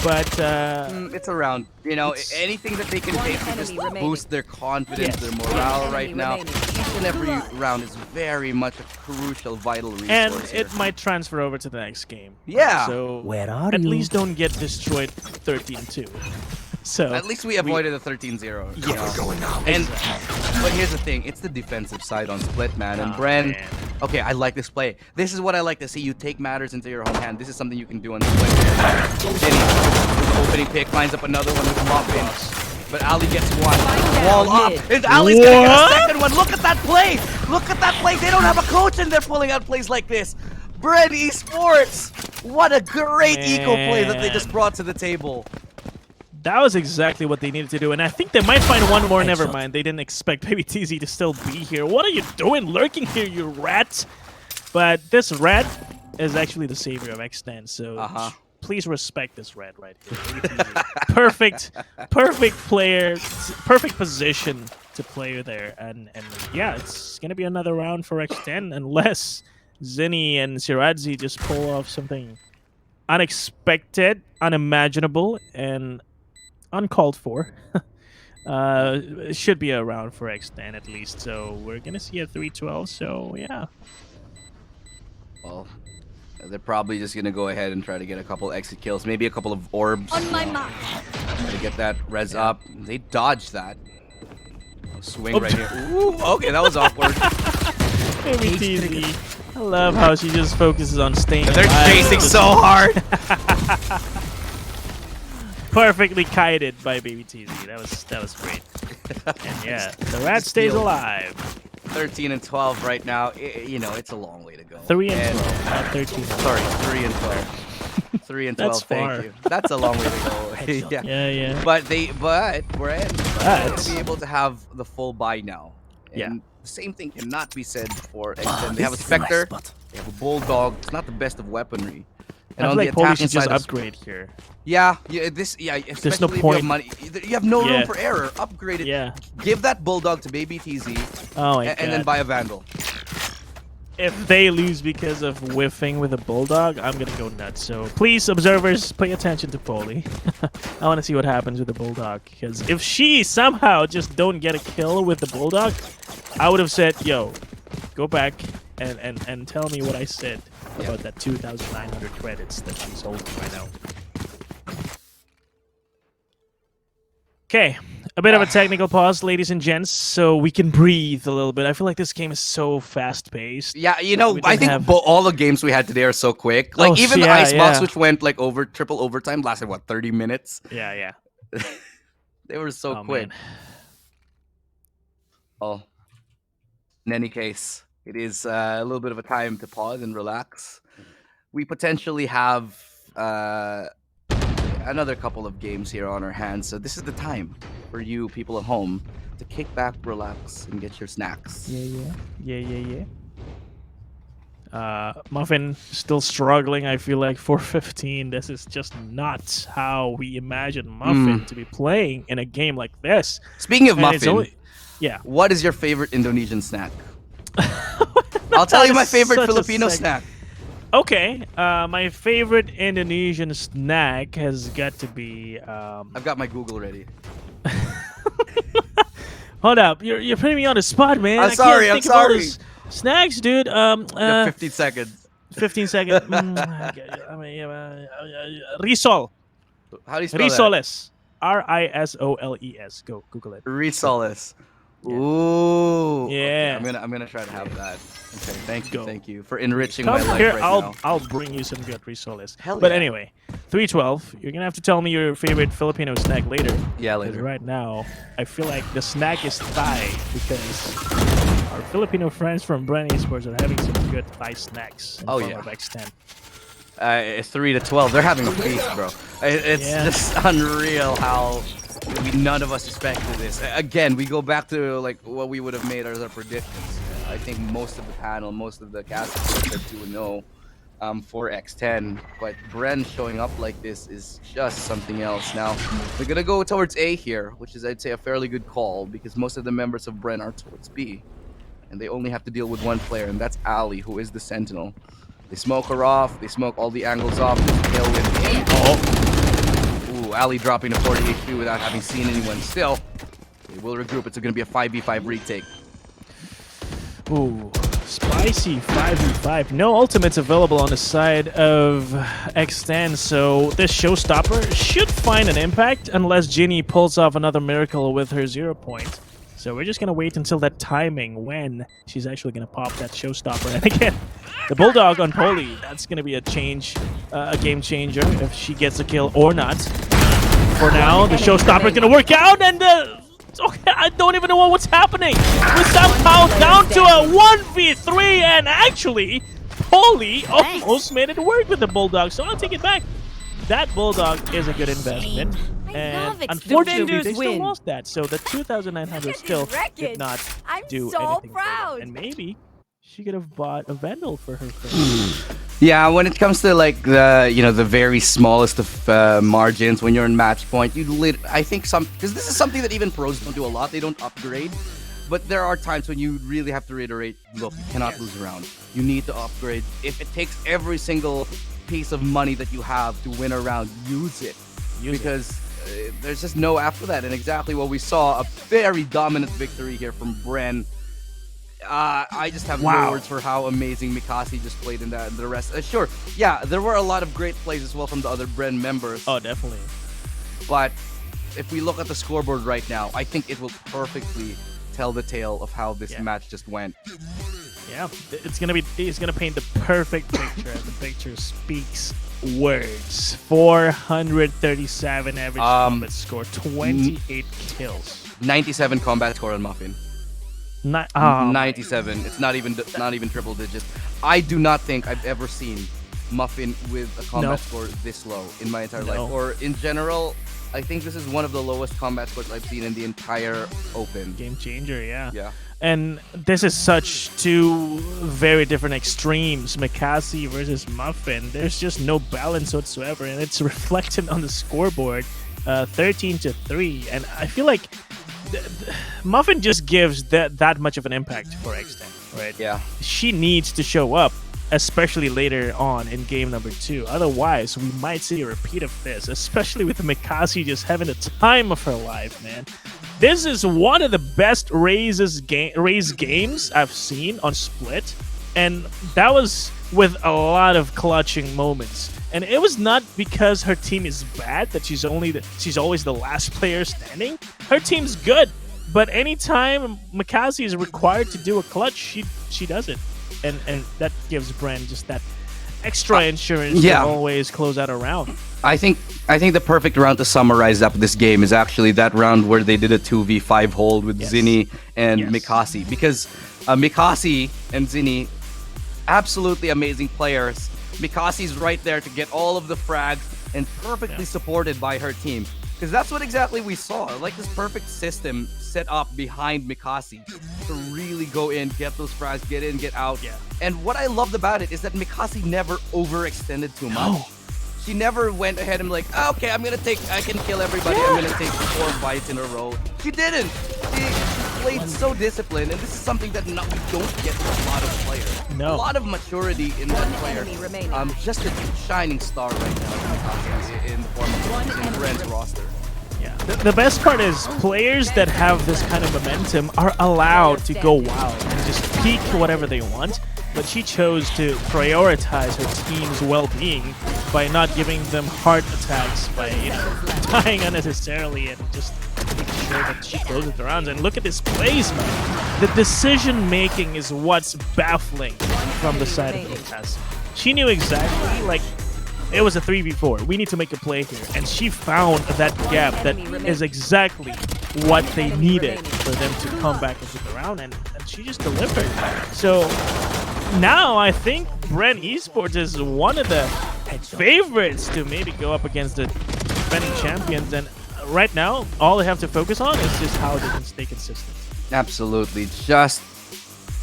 but it's around. You know, anything that they can take to just boost their confidence, their morale right now. Each and every round is very much a crucial, vital resource. And here. it might transfer over to the next game. Yeah. So Where are at you? least don't get destroyed 13-2. So at least we avoided a 13-0. Yeah. And but here's the thing, it's the defensive side on split, man. And Bren, man. okay, I like this play. This is what I like to see. You take matters into your own hand. This is something you can do on split. Jenny, with the opening pick, lines up another one with Muffin. But Ali gets one. Wall up. And Ali's gonna get a second one. Look at that play. Look at that play. They don't have a coach and they're pulling out plays like this. Bren Esports. What a great eco play that they just brought to the table. That was exactly what they needed to do, and I think they might find one more. Never mind, they didn't expect Baby TZ to still be here. What are you doing lurking here, you rat? But this rat is actually the savior of X10, so please respect this rat right here. Baby TZ. Perfect player, perfect position to play there, and yeah, it's gonna be another round for X10 unless Zinni and Siradzi just pull off something unexpected, unimaginable, and uncalled for. It should be a round for X10 at least, so we're gonna see a 3-12. So yeah. Well, they're probably just gonna go ahead and try to get a couple exit kills, maybe a couple of orbs. On my mark. To get that res up. They dodged that. Swing right here. Ooh, okay, that was awkward. Baby TZ. I love how she just focuses on staying They're alive. chasing so hard. Perfectly kited by Baby TZ. That was great. And yeah, the rat stays alive. 13 and 12 right now. You know, it's a long way to go. 3 and 12, not 13. Sorry, 3 and 12. 3 and 12. That's thank far. you. That's a long way to go. Yeah. But we're going to be able to have the full buy now. And the same thing cannot be said for X10. They have a Spectre. They have a Bulldog. It's not the best of weaponry. And I feel like Polish should just upgrade here. Yeah, especially There's no if you point. have money. You have no room for error. Upgrade it. Yeah. Give that Bulldog to Baby TZ. Oh my and then buy a Vandal. If they lose because of whiffing with a Bulldog, I'm gonna go nuts. So please, observers, pay attention to Poli. I want to see what happens with the Bulldog, because if she somehow just don't get a kill with the Bulldog, I would have said, yo, go back and tell me what I said about that 2,900 credits that she's holding right now. Okay, a bit of a technical pause, ladies and gents, so we can breathe a little bit. I feel like this game is so fast-paced. Yeah, you know, I think all the games we had today are so quick. Like, even the Icebox, which went, like, over triple overtime, lasted, what, 30 minutes? Yeah. They were so quick. Man. Oh. In any case, it is a little bit of a time to pause and relax. We potentially have another couple of games here on our hands, so this is the time for you people at home to kick back, relax, and get your snacks. Yeah. Muffin still struggling. I feel like 415. This is just not how we imagine Muffin to be playing in a game like this. Speaking of Muffin, yeah. What is your favorite Indonesian snack? I'll tell you my favorite Filipino snack. Okay, my favorite Indonesian snack has got to be. I've got my Google ready. Hold up, you're putting me on the spot, man. I'm sorry. Snacks, dude. 15 seconds. 15 seconds. Risol. How do you spell Risoles. Risoles. Go Google it. Risoles. Ooh. Yeah. Okay, I'm gonna try to have that. Okay. Thank you for enriching Come my life here, right now. I'll bring you some good risoles. Hell but yeah. anyway, 312. You're gonna have to tell me your favorite Filipino snack later. Yeah, 'Cause later. right now, I feel like the snack is Thai because our Filipino friends from Brand Esports are having some good Thai snacks. In form of X10. It's 3-12. They're having a feast, bro. It's just unreal how none of us expected this. Again, we go back to like what we would have made as our predictions. I think most of the panel, most of the cast said 2-0 for X10, but Bren showing up like this is just something else. Now, we're gonna go towards A here, which is, I'd say, a fairly good call because most of the members of Bren are towards B, and they only have to deal with one player, and that's Ali, who is the Sentinel. They smoke her off. They smoke all the angles off. Tailwind in. Oh. Ooh, Ali dropping to 40 HP without having seen anyone. Still, they will regroup. It's going to be a 5v5 retake. Ooh, spicy 5v5. No ultimates available on the side of X10, so this showstopper should find an impact unless Ginny pulls off another miracle with her 0 point. So we're just going to wait until that timing when she's actually going to pop that showstopper. And again, the Bulldog on Poli, that's going to be a game changer if she gets a kill or not. For now, the showstopper is going to work out, and okay, I don't even know what's happening. We somehow down to a 1v3, and actually, Poli almost made it work with the Bulldog, so I'll take it back. That Bulldog is a good investment, and unfortunately, they still lost that. So the 2,900 still did not do anything for them. And maybe she could have bought a Vandal for her friend. Yeah, when it comes to like the very smallest of margins, when you're in match point, I think because this is something that even pros don't do a lot. They don't upgrade, but there are times when you really have to reiterate. Look, you cannot lose a round. You need to upgrade. If it takes every single piece of money that you have to win a round, use it. Because there's just no after that. And exactly what we saw, a very dominant victory here from Bren. I just have no words for how amazing Mikasi just played in that and the rest. Sure, yeah, there were a lot of great plays as well from the other Bren members. Oh, definitely. But if we look at the scoreboard right now, I think it will perfectly tell the tale of how this match just went. Yeah, it's gonna paint the perfect picture, and the picture speaks words. 437 average combat score, 28 kills, 97 combat score on Muffin. 97. It's not even triple digits. I do not think I've ever seen Muffin with a combat score this low in my entire life, or in general. I think this is one of the lowest combat scores I've seen in the entire Open. Game changer, yeah. Yeah. And this is such two very different extremes, Mikasi versus Muffin. There's just no balance whatsoever, and it's reflected on the scoreboard, 13-3. And I feel like Muffin just gives that much of an impact for X10, right? Yeah. She needs to show up, especially later on in game number 2. Otherwise, we might see a repeat of this, especially with Mikasi just having the time of her life, man. This is one of the best Raze games I've seen on Split, and that was with a lot of clutching moments. And it was not because her team is bad that she's always the last player standing. Her team's good, but anytime Mikasi is required to do a clutch, she does it, and that gives Bren just that extra insurance to always close out a round. I think the perfect round to summarize up this game is actually that round where they did a 2v5 hold with Zinni and Mikasi, because Mikasi and Zinni, absolutely amazing players. Mikasi's right there to get all of the frags and perfectly supported by her team. Because that's what exactly we saw. Like this perfect system set up behind Mikasi to really go in, get those frags, get in, get out. Yeah. And what I loved about it is that Mikasi never overextended too much. She never went ahead and like, oh, okay, I can kill everybody. I'm gonna take 4 fights in a row. She didn't. She played so disciplined, and this is something that we don't get from a lot of players. No. A lot of maturity in that player. Just a shining star right now in the form of Bren's roster. Yeah. The best part is players that have this kind of momentum are allowed to go wild and just peak whatever they want. But she chose to prioritize her team's well-being by not giving them heart attacks, by dying unnecessarily, and just making sure that she closes the rounds. And look at this plays, man. The decision-making is what's baffling from the side of Mikasi. She knew exactly, like, it was a 3v4. We need to make a play here. And she found that gap that is exactly what they needed for them to come back into the round, and she just delivered. So now I think Bren Esports is one of the favorites to maybe go up against the defending champions, and right now all they have to focus on is just how they can stay consistent. Absolutely. Just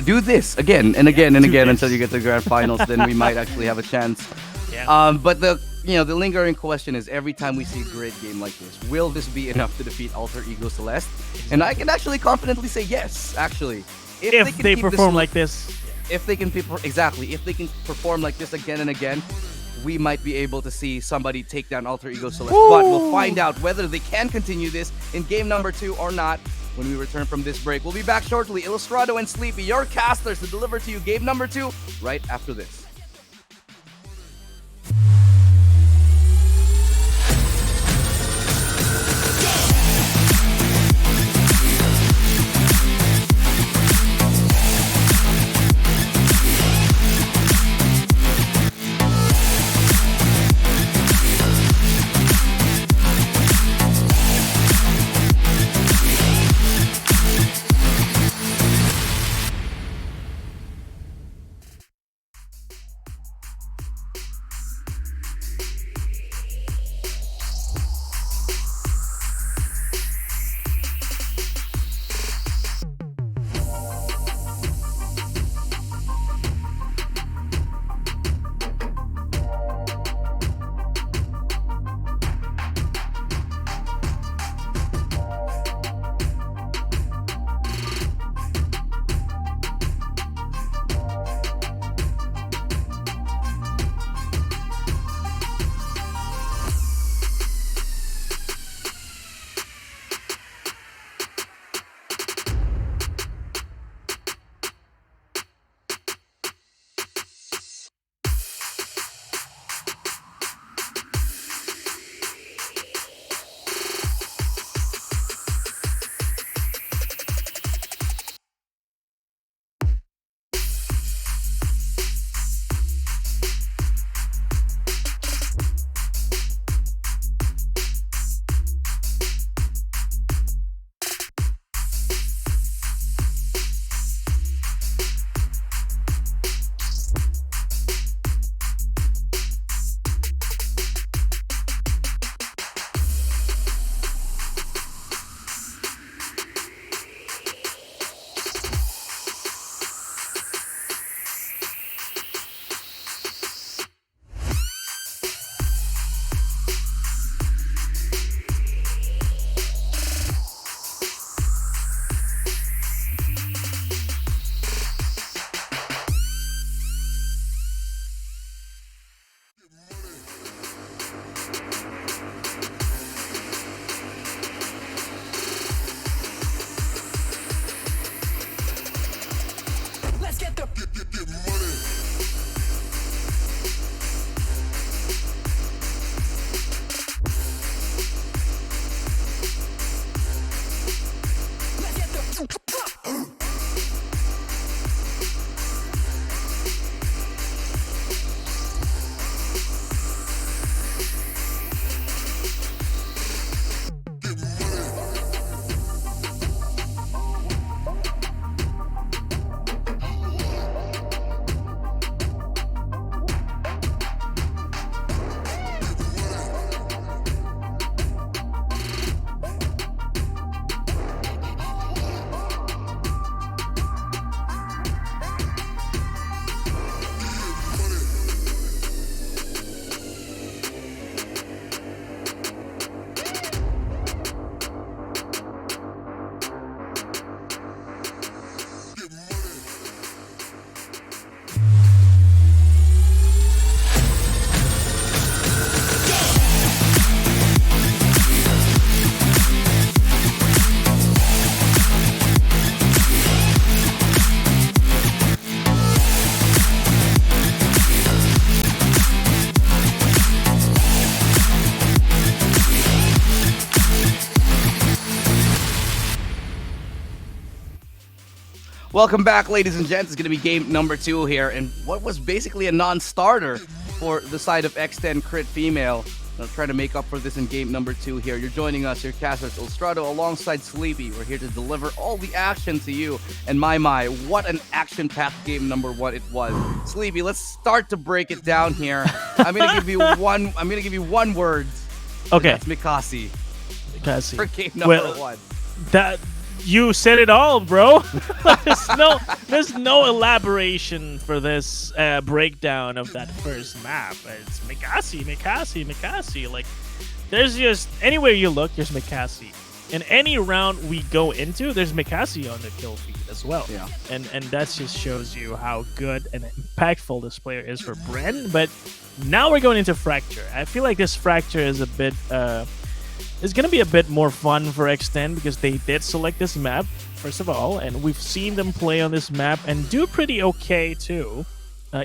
do this again and again and again until you get to the grand finals. Then we might actually have a chance. Yeah. But the lingering question is, every time we see a great game like this, will this be enough to defeat Alter Ego Celeste? And I can actually confidently say yes, actually. If they perform like this. if they can if they can perform like this again and again, we might be able to see somebody take down Alter Ego Celeste. But we'll find out whether they can continue this in game number 2 or not when we return from this break. We'll be back shortly. Illustrado and Sleepy, your casters, to deliver to you game number 2 right after this. Welcome back, ladies and gents. It's going to be game number 2 here, and what was basically a non-starter for the side of X10 Crit Female. I'll try to make up for this in game number 2 here. You're joining us, your casters, Illustrado, alongside Sleepy. We're here to deliver all the action to you. And my, what an action-packed game number 1 it was. Sleepy, let's start to break it down here. I'm gonna give you one word. Okay. That's Mikasi. Mikasi. For game number 1. That you said it all, bro. there's no elaboration for this breakdown of that first map. It's Mikasi. Like, there's just anywhere you look, there's Mikasi. In any round we go into, there's Mikasi on the kill feed. as well. Yeah. And that just shows you how good and impactful this player is for Bren. But now we're going into Fracture. I feel like this Fracture is a bit is going to be a bit more fun for X10 because they did select this map first of all, and we've seen them play on this map and do pretty okay too.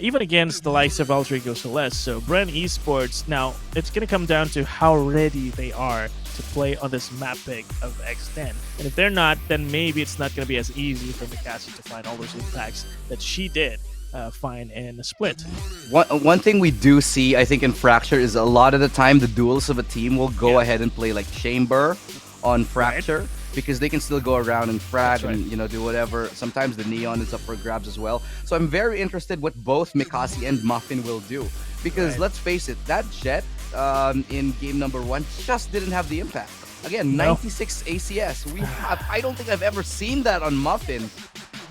Even against the likes of Altrigo Celeste. So Bren Esports, now it's going to come down to how ready they are to play on this map pick of X10. And if they're not, then maybe it's not going to be as easy for Mikasi to find all those impacts that she did find in the split. One thing we do see, I think, in Fracture is a lot of the time the duelists of a team will go ahead and play like Chamber on Fracture. Right. Because they can still go around and frag and do whatever. Sometimes the Neon is up for grabs as well. So I'm very interested what both Mikasi and Muffin will do. Because let's face it, that Jet in game number 1 just didn't have the impact. Again, 96 ACS. I don't think I've ever seen that on Muffin.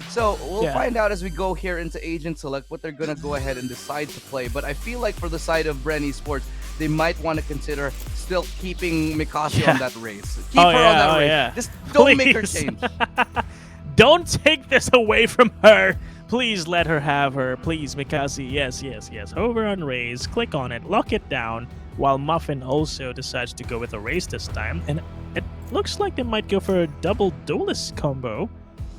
So we'll find out as we go here into Agent Select what they're going to go ahead and decide to play. But I feel like for the side of BRN Esports, they might want to consider still keeping Mikasi on that race. Keep her on that race. Just don't make her change. Don't take this away from her. Please let her have her. Please, Mikasi. Yes. Hover on raise. Click on it. Lock it down. While Muffin also decides to go with a race this time. And it looks like they might go for a double duelist combo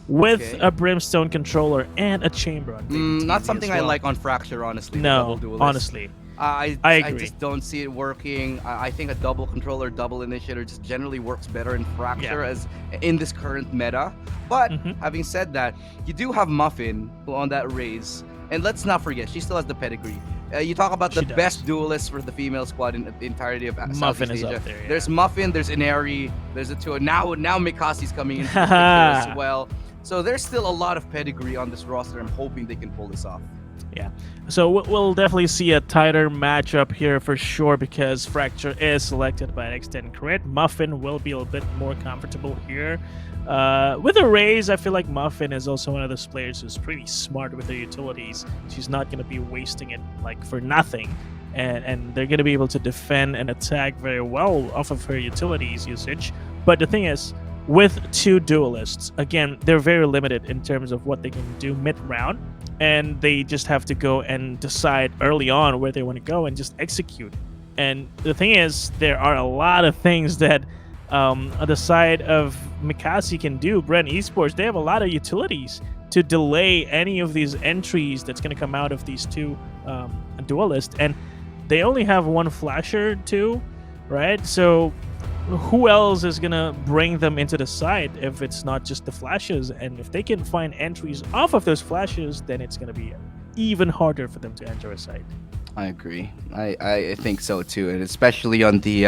with a Brimstone controller and a Chamber on not something I like on Fracture, honestly. No, honestly. I agree. I just don't see it working. I think a double controller, double initiator just generally works better in Fracture as in this current meta. But having said that, you do have Muffin on that raise. And let's not forget, she still has the pedigree. You talk about the best duelist for the female squad in the entirety of Muffin Southeast is Asia. up there, There's Muffin, there's Inari, there's a two. Now Mikasi's coming into the picture as well. So there's still a lot of pedigree on this roster. I'm hoping they can pull this off. Yeah, so we'll definitely see a tighter matchup here for sure because Fracture is selected by an X10 crit. Muffin will be a little bit more comfortable here. With a raise, I feel like Muffin is also one of those players who's pretty smart with her utilities. She's not going to be wasting it like for nothing. And they're going to be able to defend and attack very well off of her utilities usage. But the thing is, with two duelists, again, they're very limited in terms of what they can do mid-round. And they just have to go and decide early on where they want to go and just execute. And the thing is, there are a lot of things that the side of Mikasi can do. BRN Esports, they have a lot of utilities to delay any of these entries that's going to come out of these two duelists. And they only have one flasher too, right? So who else is going to bring them into the side if it's not just the flashes? And if they can find entries off of those flashes, then it's going to be even harder for them to enter a side. I agree. I think so too. And especially on the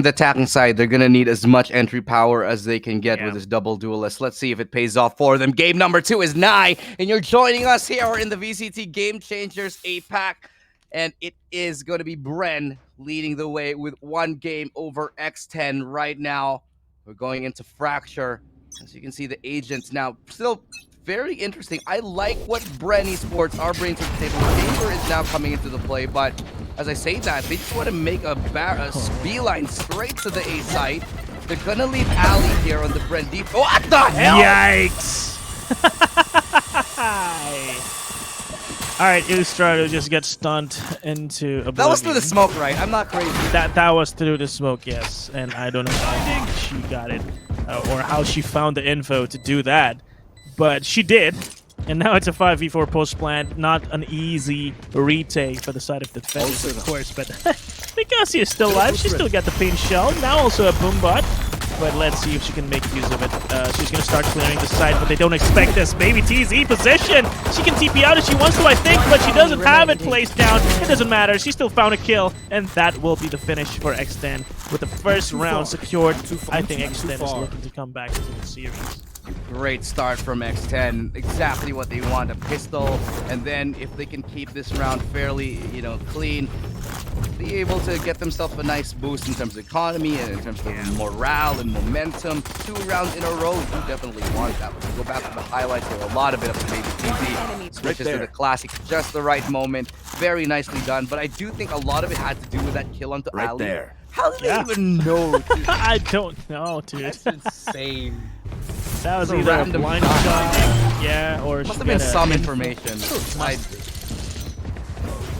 attacking side, they're going to need as much entry power as they can get with this double duelist. Let's see if it pays off for them. Game number 2 is nigh, and you're joining us here in the VCT Game Changers APAC. And it is going to be Bren leading the way with 1 game over X10 right now. We're going into Fracture. As you can see, the agents now still very interesting. I like what BRN Esports are bringing to the table. Chamber is now coming into the play, but as I say that, they just want to make a beeline straight to the A site. They're going to leave Ali here on the Bren deep. What the hell? Yikes! All right, Illustrato just gets stunned into oblivion. That was through the smoke, right? I'm not crazy. That was through the smoke, yes. And I don't know how she got it or how she found the info to do that. But she did. And now it's a 5v4 post-plant. Not an easy retake for the side of the defenders, of course. But Mikasi is still alive. She still got the paint shell. Now also a boom bot. But let's see if she can make use of it. She's going to start clearing the side, but they don't expect this. Baby TZ position. She can TP out if she wants to, I think, but she doesn't have it placed down. It doesn't matter. She still found a kill, and that will be the finish for X10. With the first round secured, I think X10 is looking to come back into the series. Great start from X10. Exactly what they want, a pistol. And then if they can keep this round fairly, clean, be able to get themselves a nice boost in terms of economy and in terms of morale and momentum. 2 rounds in a row, you definitely want that. But to go back to the highlights, there were a lot of it up to Baby TZ. Switches to the classic, just the right moment. Very nicely done. But I do think a lot of it had to do with that kill onto Ali. There. How did they even know? I don't know, dude. That's insane. That was It's a either a random blind shot. shot, yeah, or Must she have been got a some info. information.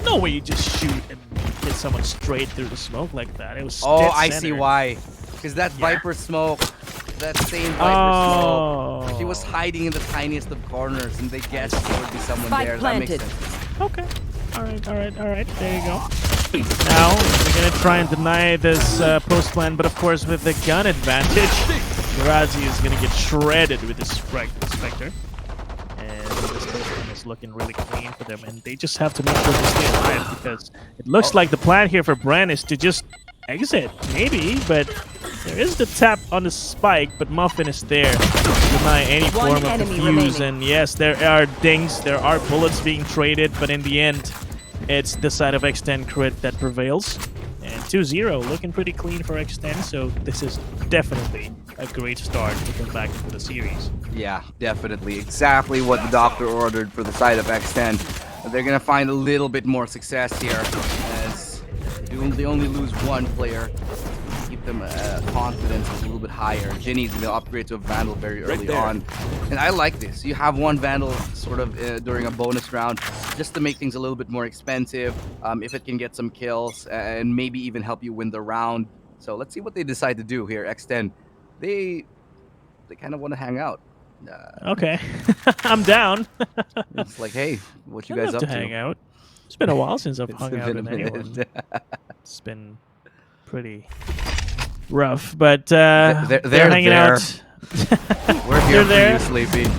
No way you just shoot and hit someone straight through the smoke like that. It was Oh, dead I center. see why. Because that Yeah. Viper smoke, that same Viper smoke, she was Oh. hiding in the tiniest of corners, and they guessed there would be someone Spike there. planted. That makes sense. Okay. All right, all right, all right. There you go. Now we're gonna try and deny this post plan, but of course with the gun advantage, Shirazi is gonna get shredded with the Spectre. And this post plan is looking really clean for them, and they just have to make sure to stay alive because it looks like the plan here for Bren is to just exit, maybe, but there is the tap on the spike, but Muffin is there to deny any One form of enemy defuse. remaining. And yes, there are dings, there are bullets being traded, but in the end, it's the side of X10 crit that prevails. And 2-0, looking pretty clean for X10, so this is definitely a great start to come back into the series. Yeah, definitely. Exactly what the doctor ordered for the side of X10. They're going to find a little bit more success here as they only lose one player. Keep them confidence a little bit higher. Ginny's going to upgrade to a Vandal very early on. And I like this. You have one Vandal sort of during a bonus round just to make things a little bit more expensive if it can get some kills and maybe even help you win the round. So let's see what they decide to do here. X10, they kind of want to hang out. Okay, I'm down. It's like, hey, what you I'd guys love up to to? hang out. It's been a while since I've It's hung out been a with minute. anyone. It's been pretty rough, but They're they're hanging there. out. We're here They're for you, Sleepy.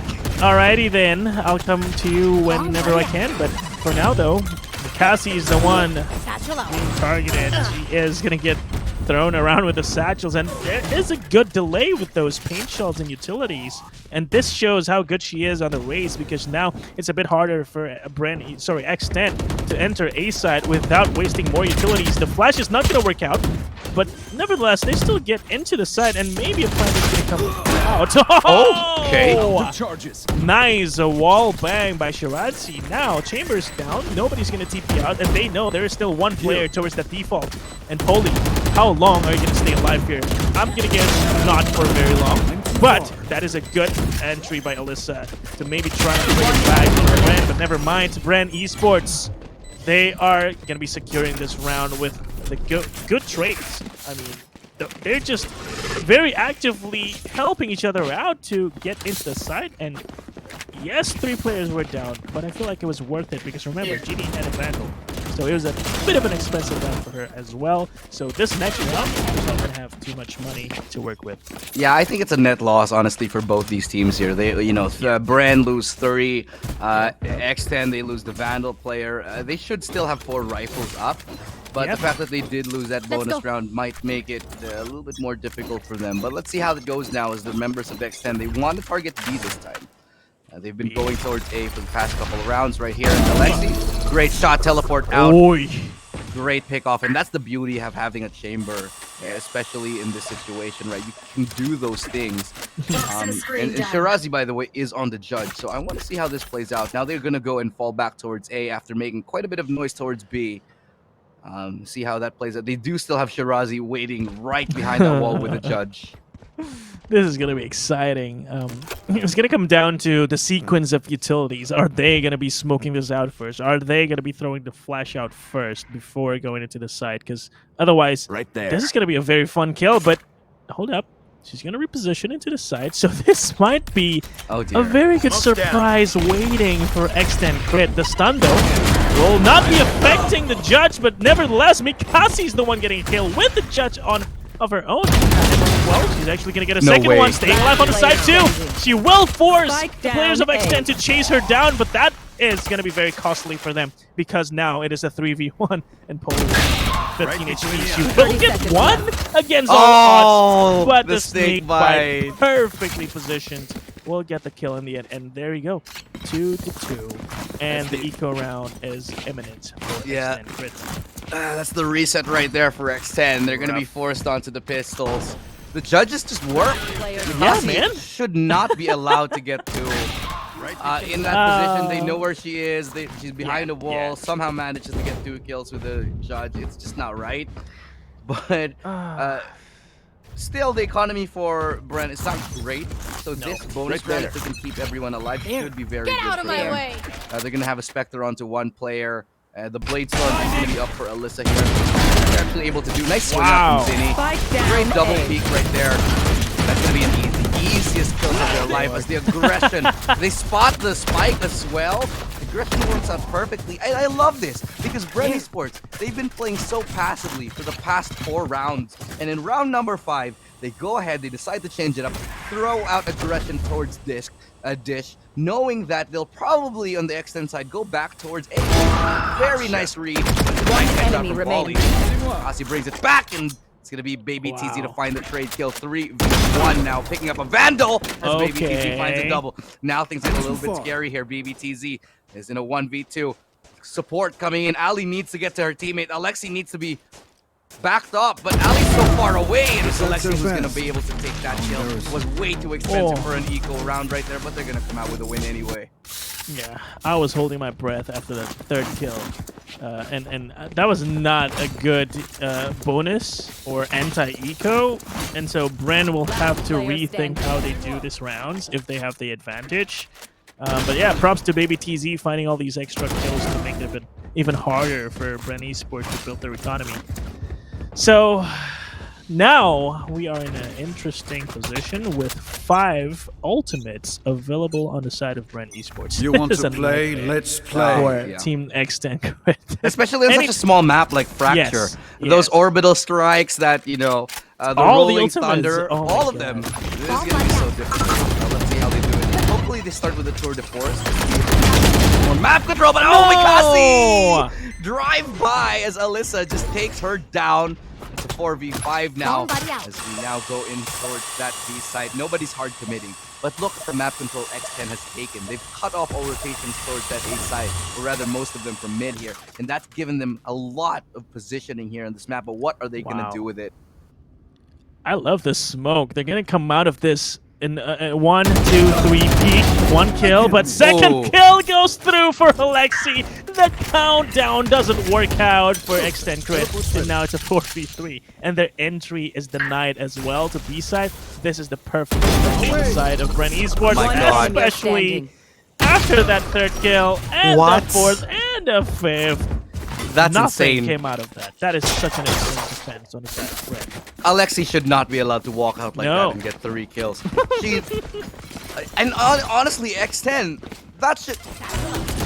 Alrighty then, I'll come to you whenever I can, but for now though, Cassie is the one Satchel out. being targeted. She is gonna get thrown around with the satchels, and there is a good delay with those paint shells and utilities. And this shows how good she is on the race, because now it's a bit harder for X10 to enter A side without wasting more utilities. The flash is not gonna work out, but nevertheless, they still get into the side, and maybe a plan is gonna come out. Okay. Nice, a wall bang by Shirazi. Now Chambers down, nobody's gonna TP out, and they know there is still one player towards that default. And Holy, how long are you gonna stay alive here? I'm gonna guess not for very long, but that is a good entry by Alyssa to maybe try and bring it back to Bren, but never mind. Bren Esports, they are gonna be securing this round with the good trades. I mean, they're just very actively helping each other out to get into the site. And yes, 3 players were down, but I feel like it was worth it because remember, GD had a Vandal. So it was a bit of an expensive round for her as well. So this next round, she's not going to have too much money to work with. Yeah, I think it's a net loss, honestly, for both these teams here. They, Brand lose 3, X10 they lose the Vandal player. They should still have 4 rifles up. But Yep. the fact that they did lose that Let's bonus go. round might make it a little bit more difficult for them. But let's see how it goes now as the members of X10. They want to target B this time. They've been going towards A for the past couple of rounds right here. Alexi, great shot, teleport out. Oi. Great pick off, and that's the beauty of having a chamber, especially in this situation, right? You can do those things. And Shirazi, by the way, is on the judge, so I want to see how this plays out. Now they're going to go and fall back towards A after making quite a bit of noise towards B. See how that plays out. They do still have Shirazi waiting right behind that wall with the judge. This is going to be exciting. It's going to come down to the sequence of utilities. Are they going to be smoking this out first? Are they going to be throwing the flash out first before going into the site? Because otherwise, this is going to be a very fun kill. But hold up. She's going to reposition into the side. So this might be Oh dear. a very good surprise waiting for X10 crit. The stun, though, will not be affecting the judge. But nevertheless, Mikasi's the one getting a kill with the judge on of her own. Well, she's actually going to get a No second way. one, staying alive on the side too. She will force Spike the players of down X10 A. to chase her down, but that is going to be very costly for them because now it is a 3v1 and Poland 15 HP. She will 30 get seconds one against all Oh, odds, but the the snake snake bite, bite. perfectly positioned, will get the kill in the end. And there you go, 2-2, and the eco round is imminent for Yeah. X10 crit. That's the reset right there for X10. They're going to be forced onto the pistols. The judges just work. Yeah, man. Should not be allowed to get to in that position. They know where she is. She's behind a wall. yeah. Somehow manages to get 2 kills with the judge. It's just not right. But Still, the economy for Brent is not great. So this bonus round, if they can keep everyone alive, should be very Get good out of for my them. way. They're going to have a Spectre onto one player. The Blade Storm is going to be up for Alyssa here. They're actually able to do nice swing out from Zinni. Spike down. Great double A. peek right there. That's going to be the easiest kills of their life as the aggression. They spot the spike as well. Aggression works out perfectly. I love this because Brent Esports, they've been playing so passively for the past 4 rounds. And in round number 5, they go ahead, they decide to change it up, throw out aggression towards Dish, knowing that they'll probably on the X10 side go back towards A. Very nice read. One enemy remaining. Asi brings it back, and it's gonna be Baby TZ to find the trade kill. 3v1 now, picking up a Vandal as Baby TZ finds a double. Now things get a little bit scary here. Baby TZ is in a 1v2. Support coming in. Ali needs to get to her teammate. Alexi needs to be backed up, but Ali's so far away, and if Alexi was going to be able to take that kill, it was way too expensive for an eco round right there, but they're going to come out with a win anyway. Yeah, I was holding my breath after that 3rd kill, and that was not a good bonus or anti-eco, and so Bren will have to rethink how they do this rounds if they have the advantage. But yeah, props to Baby TZ finding all these extra kills to make it even harder for Bren Esports to build their economy. So now we are in an interesting position with 5 ultimates available on the side of Bren Esports. You want to play? Let's play. For Team X10 Crit. Especially on such a small map like Fracture. Yes, Those orbital strikes that, you know, the all rolling the thunder, oh all of them. This is going to be so difficult. Let's see how they do it. Hopefully they start with the Tour de Force. More map control, but oh, Mikasi! Drive by as Alyssa just takes her down. It's a 4v5 now as we now go in towards that B side. Nobody's hard committing. But look at the map control X10 has taken. They've cut off all rotations towards that A side, or rather most of them from mid here. And that's given them a lot of positioning here on this map. But what are they going to do with it? I love the smoke. They're going to come out of this in 1, 2, 3 peak, 1 kill, but second kill goes through for Alexi. The countdown doesn't work out for X10 Crit, and now it's a 4v3, and their entry is denied as well to B side. This is the perfect side of Bren Esports, especially after that 3rd kill and the 4th and the 5th. That's Nothing insane. came out of that. That is such an insane defense on the side of Bren. Alexi should not be allowed to walk out like that and get 3 kills. Honestly, X10, that should...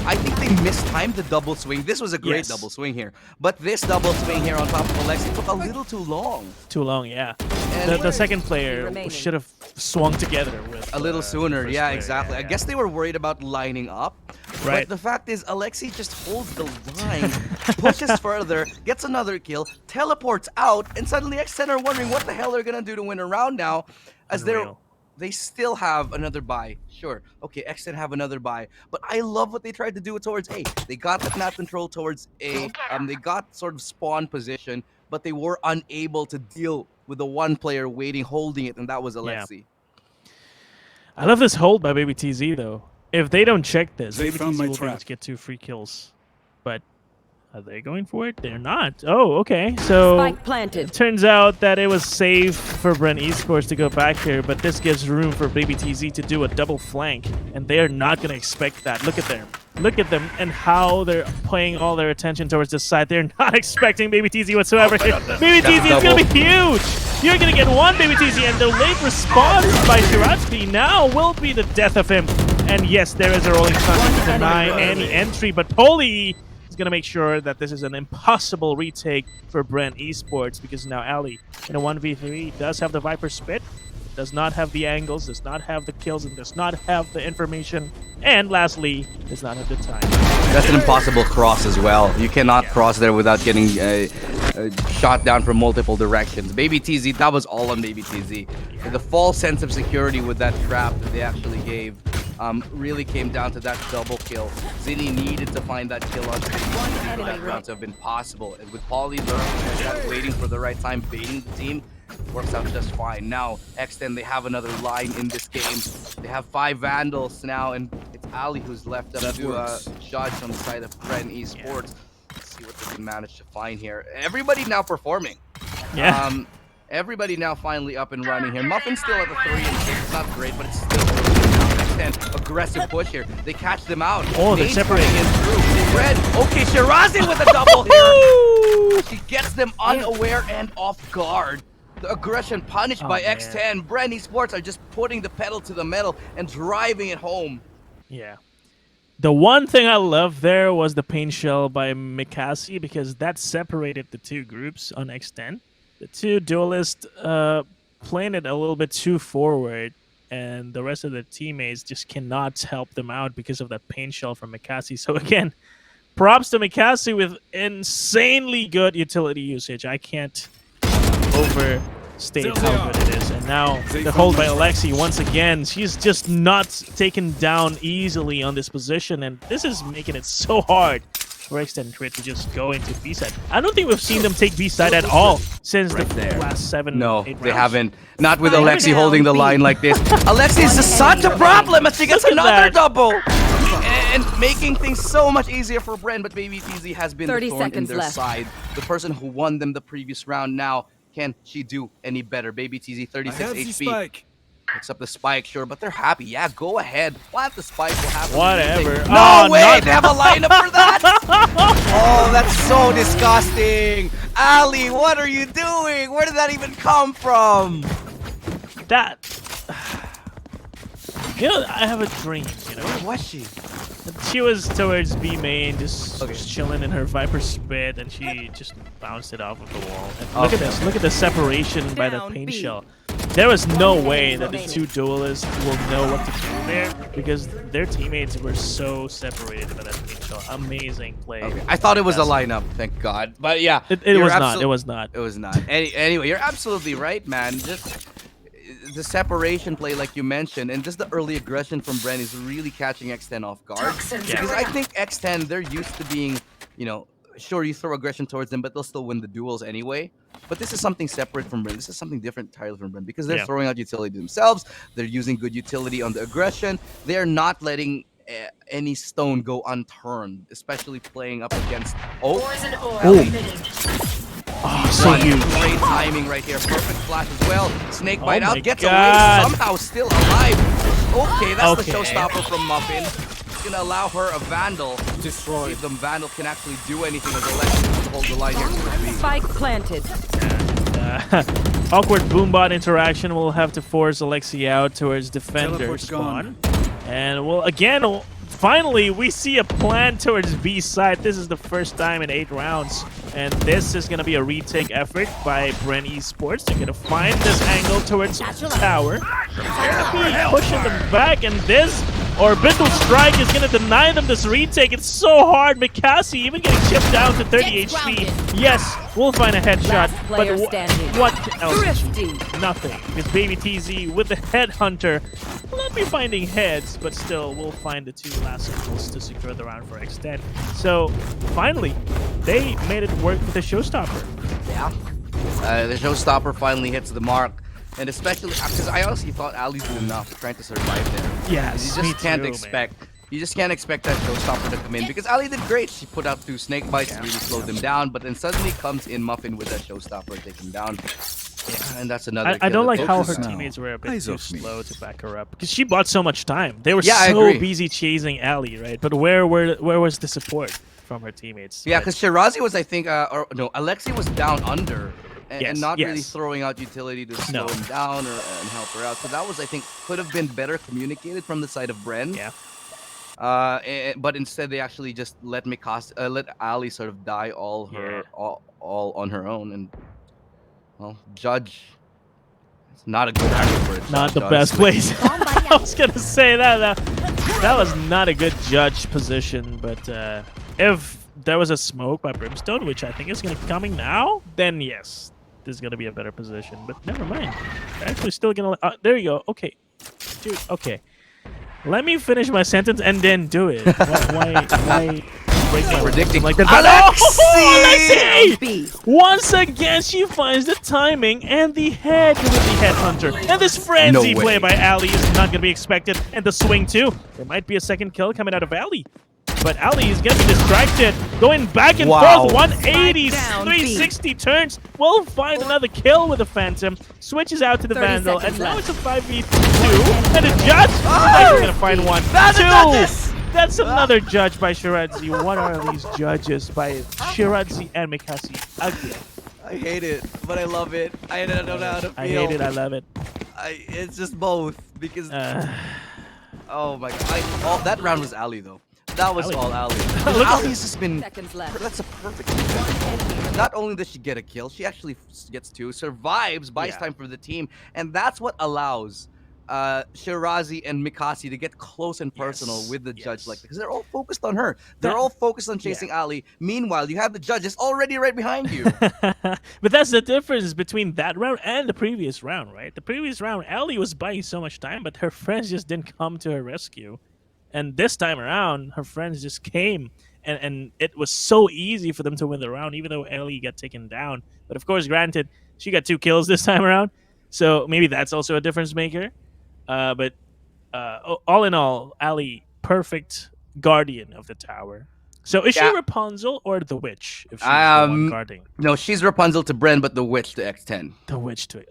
I think they mistimed the double swing. This was a great double swing here. But this double swing here on top of Alexi took a little too long. Too long, yeah. The second player should have swung together with a little sooner. Yeah, player. exactly. Yeah, I guess they were worried about lining up. Right. But the fact is, Alexi just holds the line, pushes further, gets another kill, teleports out, and suddenly X10 are wondering what the hell they're gonna do to win a round now, as they still have another buy. Sure, okay, X10 have another buy, but I love what they tried to do towards A. They got the map control towards A. They got sort of spawn position, but they were unable to deal with the one player waiting, holding it, and that was Alexi. Yeah. I love this hold by Baby TZ though. If they don't check this, They Baby found TZ my will be able trap. to get 2 free kills. But are they going for it? They're not. Oh, okay. So Spike planted. it turns out that it was safe for Bren Esports to go back here, but this gives room for Baby TZ to do a double flank, and they are not going to expect that. Look at them. Look at them and how they're playing all their attention towards this side. They're not expecting Baby TZ whatsoever. Baby TZ is going to be huge. You're going to get 1 Baby TZ, and the late response by Shiratsky now will be the death of him. And yes, there is a rolling thunder to deny any entry, but Poli is going to make sure that this is an impossible retake for Bren Esports, because now Ali in a 1v3 does have the Viper Spit, does not have the angles, does not have the kills, and does not have the information, and lastly, does not have the time. That's an impossible cross as well. You cannot cross there without getting shot down from multiple directions. Baby TZ, that was all on Baby TZ. The false sense of security with that trap that they actually gave really came down to that double kill. Zinni needed to find that kill on that round to have been possible. And with Paulie waiting for the right time, baiting the team, works out just fine. Now, X10, they have another line in this game. They have 5 Vandals now, and it's Ali who's left up to judge on the side of Bren Esports. Let's see what they can manage to find here. Everybody now performing. Yeah. Everybody now finally up and running here. Muffin's still at the 3 and 6. It's not great, but it's still early now. X10, aggressive push here. They catch them out. Oh, they're separating. In through. Red. Okay, Shirazi with a double here. She gets them unaware and off guard. The aggression punished by X10. BRNV Sports are just putting the pedal to the metal and driving it home. Yeah. The one thing I loved there was the paint shell by Mikasi because that separated the two groups on X10. The two duelists playing it a little bit too forward, and the rest of the teammates just cannot help them out because of that paint shell from Mikasi. So again, props to Mikasi with insanely good utility usage. I can't overstate how good it is. And now the hold by Alexi once again. She's just not taken down easily on this position, and this is making it so hard for X10 Crit to just go into B-side. I don't think we've seen them take B-side at all since the last 7-8 rounds. They haven't. Not with Alexi holding the line like this. Alexi is such a problem as she gets another double. And making things so much easier for Bren, but Baby TZ has been the thorn in their side. The person who won them the previous round now. Can she do any better? Baby TZ, 36 HP. Picks up the spike, sure, but they're happy. Yeah, go ahead. Plant the spike. Will happen. Whatever. No way! They have a lineup for that! Oh, that's so disgusting. Ali, what are you doing? Where did that even come from? That... You know, I have a dream, you know? Where was she? She was towards B main, just chilling in her Viper spit, and she just bounced it off of the wall. And look at this. Look at the separation by the paint shell. There was no way that the two duelists will know what to do there because their teammates were so separated by that paint shell. Amazing play. Okay. I thought it was a lineup, thank God. But yeah, it was not. It was not. It was not. Anyway, you're absolutely right, man. Just the separation play, like you mentioned, and just the early aggression from Bren is really catching X10 off guard. Because I think X10, they're used to being, you know, sure, you throw aggression towards them, but they'll still win the duels anyway. But this is something separate from Bren. This is something different entirely from Bren because they're throwing out utility themselves. They're using good utility on the aggression. They're not letting any stone go unturned, especially playing up against... so huge. Great timing right here. Perfect flash as well. Snake bite out, gets away, somehow still alive. Okay, that's the showstopper from Muffin. Gonna allow her a Vandal. Destroy. See if the Vandal can actually do anything as Alexi to hold the line here. Spike planted. And, awkward boombot interaction will have to force Alexi out towards defender spawn. And well, again, finally we see a plan towards B side. This is the first time in 8 rounds. And this is going to be a retake effort by BRNV Sports. They're going to find this angle towards tower. Pushing them back, and this orbital strike is going to deny them this retake. It's so hard. Mikasi even getting chipped down to 30 HP. Yes, we'll find a headshot, but what else? Nothing. Because Baby TZ with the headhunter will not be finding heads, but still we'll find the 2 last kills to secure the round for X10. So finally, they made it work with the showstopper. Yeah. The showstopper finally hits the mark. And especially because I honestly thought Ali did enough trying to survive there. Yes, you just can't expect. Man. You just can't expect that showstopper to come in because Ali did great. She put out 2 snake bites, really slowed them down, but then suddenly comes in Muffin with that showstopper, taking down. Yeah, and that's another. I don't like how her teammates were a bit too slow to back her up because she bought so much time. They were so busy chasing Ali, right? But where was the support from her teammates? Yeah, because Shirazi was, I think, or no, Alexi was down under. And not really throwing out utility to slow him down and help her out. So that was, I think, could have been better communicated from the side of Bren. Yeah. But instead, they actually just let Ali sort of die all on her own. And well, Judge, it's not a good angle for it. Not the best place. I was gonna say that was not a good Judge position. But if there was a smoke by Brimstone, which I think is gonna be coming now, then yes. This is gonna be a better position, but never mind. They're actually still gonna. There you go. Okay, dude. Okay, let me finish my sentence and then do it. Why break my predicting like that? Alexi! Once again, she finds the timing and the head with the headhunter. And this frenzy play by Ali is not gonna be expected. And the swing too. There might be a second kill coming out of Ali. but Ali is gonna be distracted. Going back and forth, 180, 360 turns. Will find another kill with the Phantom. Switches out to the Vandal, and now it's a 5v2. And a judge is actually gonna find one. Two! That's another judge by Shiradzi. What are these judges by Shiradzi and Mikasi again? I hate it, but I love it. I don't know how to feel. I hate it, I love it. It's just both because oh my god, that round was Ali though. That was all Ali. Ali's just been. That's a perfect defense. Not only does she get a kill, she actually gets two, survives, buys time for the team, and that's what allows Shirazi and Mikasi to get close and personal with the judge, like, because they're all focused on her. They're all focused on chasing Ali. Meanwhile, you have the judges already right behind you. But that's the difference between that round and the previous round, right? The previous round, Ali was buying so much time, but her friends just didn't come to her rescue. And this time around, her friends just came, and it was so easy for them to win the round, even though Ellie got taken down. But of course, granted, she got 2 kills this time around, so maybe that's also a difference maker. But all in all, Ali, perfect guardian of the tower. So is she Rapunzel or the witch? If she's the one guarding? No, she's Rapunzel to Bren, but the witch to X10. The witch to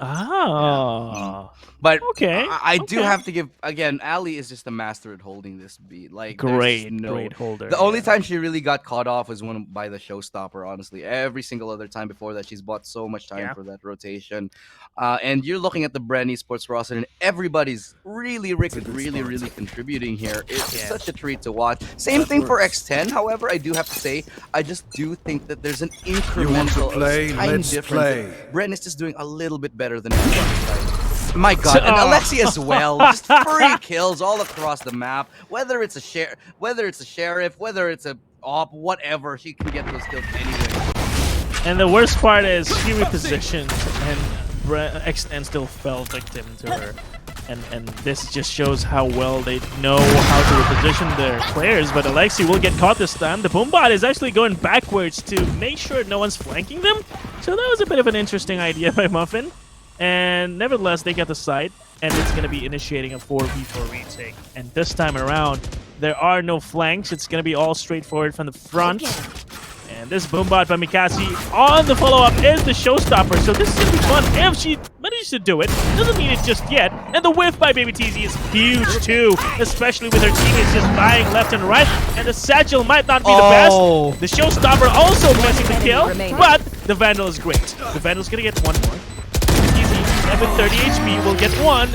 But okay, I do have to give again. Ali is just a master at holding this beat. Like great holder. The only time she really got caught off was by the showstopper. Honestly, every single other time before that, she's bought so much time for that rotation. And you're looking at the Brand Esports roster, and everybody's really contributing here. It's such a treat to watch. Same thing for X10. However, I do have to say, I just do think that there's an incremental tiny difference. Bren is just doing a little bit better than everybody. My God, and Alexi as well, just free kills all across the map. Whether it's a sheriff, whether it's a op, whatever, she can get those kills anyway. And the worst part is she repositioned, and X10 still fell victim to her. And this just shows how well they know how to reposition their players. But Alexi will get caught this time. The Boombot is actually going backwards to make sure no one's flanking them. So that was a bit of an interesting idea by Muffin. And nevertheless, they get the site, and it's going to be initiating a 4v4 retake. And this time around, there are no flanks. It's going to be all straightforward from the front. And this Boombot by Mikasi on the follow-up is the showstopper. So this is going to be fun if she manages to do it. Doesn't mean it just yet. And the whiff by Baby TZ is huge too, especially with her teammates just buying left and right. And the satchel might not be the best. The showstopper also missing the kill, but the Vandal is great. The Vandal's going to get one more. TZ, with 30 HP, will get one.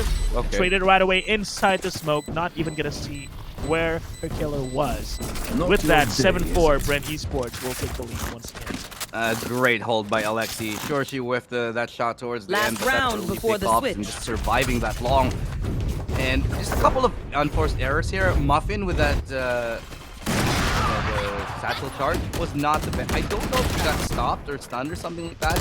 Traded right away inside the smoke. Not even going to see where her killer was. With that, 7-4, Brent Esports will take the lead once again. Great hold by Alexi. Sure, she whiffed that shot towards the end, but round before the switch. And just surviving that long. And just a couple of unforced errors here. Muffin with that the satchel charge was not the best. I don't know if she got stopped or stunned or something like that,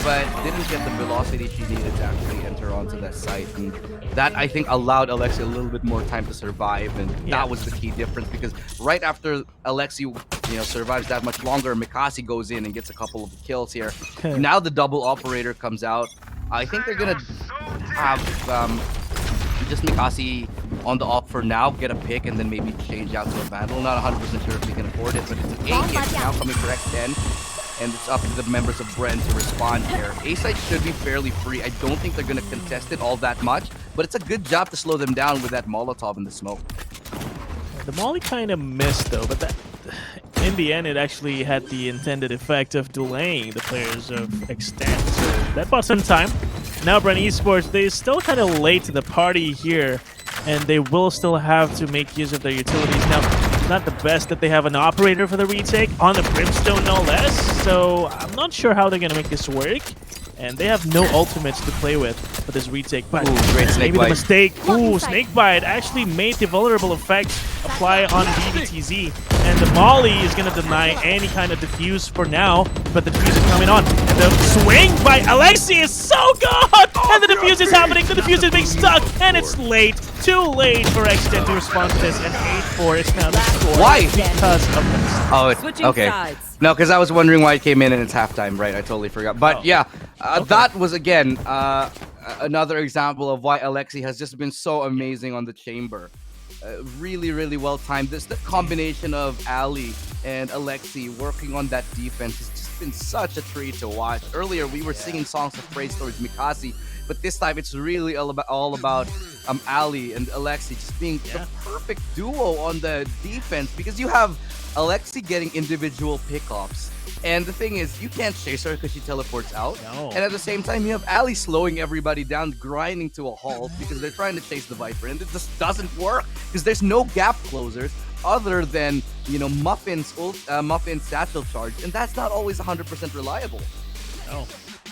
but didn't get the velocity she needed to actually enter onto that site. And that, I think, allowed Alexi a little bit more time to survive, and that was the key difference, because right after Alexi, survives that much longer, Mikasi goes in and gets a couple of kills here. Now the double operator comes out. I think they're gonna have just Mikasi on the op for now, get a pick, and then maybe change out to a Vandal. Not 100% sure if we can afford it, but it's an A hit now coming for X10, and it's up to the members of Bren to respond here. A site should be fairly free. I don't think they're going to contest it all that much, but it's a good job to slow them down with that Molotov in the smoke. The Molly kind of missed, though, but in the end, it actually had the intended effect of delaying the players of Extend, so that bought some time. Now, Brent Esports, they're still kind of late to the party here, and they will still have to make use of their utilities. Now, it's not the best that they have an operator for the retake, on the Brimstone no less, so I'm not sure how they're going to make this work. And they have no ultimates to play with for this retake. But great snake maybe bite. The mistake. Snakebite actually made the vulnerable effect apply on BBTZ. And the Molly is going to deny any kind of defuse for now. But the defuse is coming on. And the swing by Alexi is so good! And the defuse is happening. The defuse is being stuck. And it's late. Too late for X10 to respond to this. And 8-4 is now the score. Why? Because of this. Oh, it's okay. No, because I was wondering why it came in and it's halftime, right? I totally forgot. But that was, again, another example of why Alexi has just been so amazing on the chamber. really, really well timed. This the combination of Ali and Alexi working on that defense has just been such a treat to watch. Earlier, we were singing songs of praise towards Mikasi, but this time it's really all about Ali and Alexi just being the perfect duo on the defense, because you have Alexi getting individual pickoffs. And the thing is, you can't chase her because she teleports out. No. And at the same time, you have Ali slowing everybody down, grinding to a halt because they're trying to chase the Viper. And it just doesn't work because there's no gap closers other than, Muffin's satchel charge. And that's not always 100% reliable. No.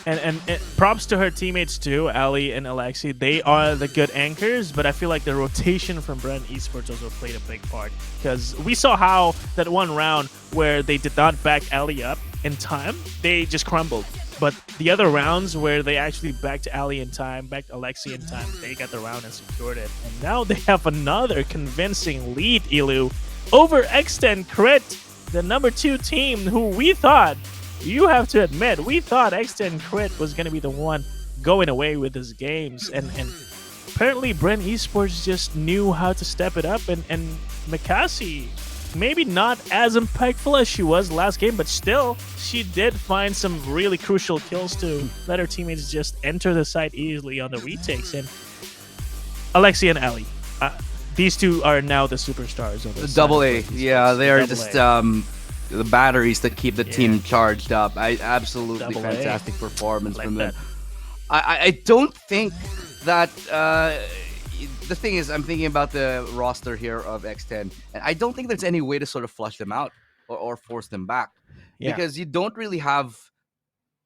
And props to her teammates too, Ali and Alexi. They are the good anchors, but I feel like the rotation from BRN Esports also played a big part, because we saw how that one round where they did not back Ali up in time, they just crumbled. But the other rounds where they actually backed Ali in time, backed Alexi in time, they got the round and secured it. And now they have another convincing lead, Ilu, over X10 Crit, the number 2 team, who we thought, you have to admit, we thought X10 Crit was going to be the one going away with his games. And apparently BRN Esports just knew how to step it up. And Mikasi, maybe not as impactful as she was last game, but still, she did find some really crucial kills to let her teammates just enter the site easily on the retakes. And Alexi and Ali, these two are now the superstars of the double A. Yeah, they are Double just A. The batteries that keep the team charged up. Absolutely Double A. fantastic performance Like from them. that. I don't think that the thing is, I'm thinking about the roster here of X10, and I don't think there's any way to sort of flush them out or force them back, because you don't really have.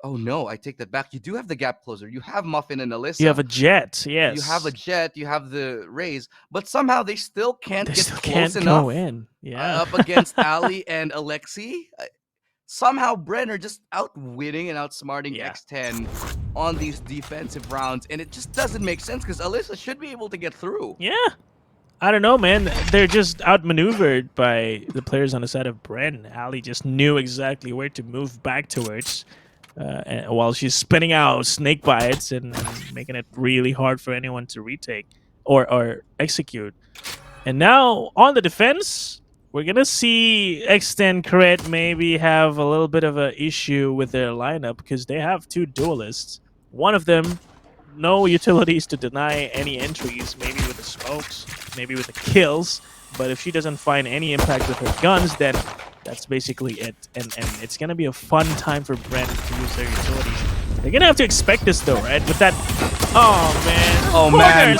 Oh no, I take that back. You do have the gap closer. You have Muffin and Alyssa. You have a Jet, yes. You have a Jet. You have the Raze, but somehow they still can't get still close can't enough go in. Yeah. up against Ali and Alexi. Somehow Brenner just outwitting and outsmarting X10 on these defensive rounds, and it just doesn't make sense because Alyssa should be able to get through. Yeah. I don't know, man. They're just outmaneuvered by the players on the side of Bren. Ali just knew exactly where to move back towards, and while she's spinning out snake bites and making it really hard for anyone to retake or execute. And now on the defense, we're going to see X10 Crit maybe have a little bit of an issue with their lineup, because they have 2 duelists. One of them, no utilities to deny any entries, maybe with the smokes, maybe with the kills. But if she doesn't find any impact with her guns, then that's basically it. And it's going to be a fun time for Bren to use their utilities. They're going to have to expect this, though, right? With that... Oh, man. Oh, Corner, man.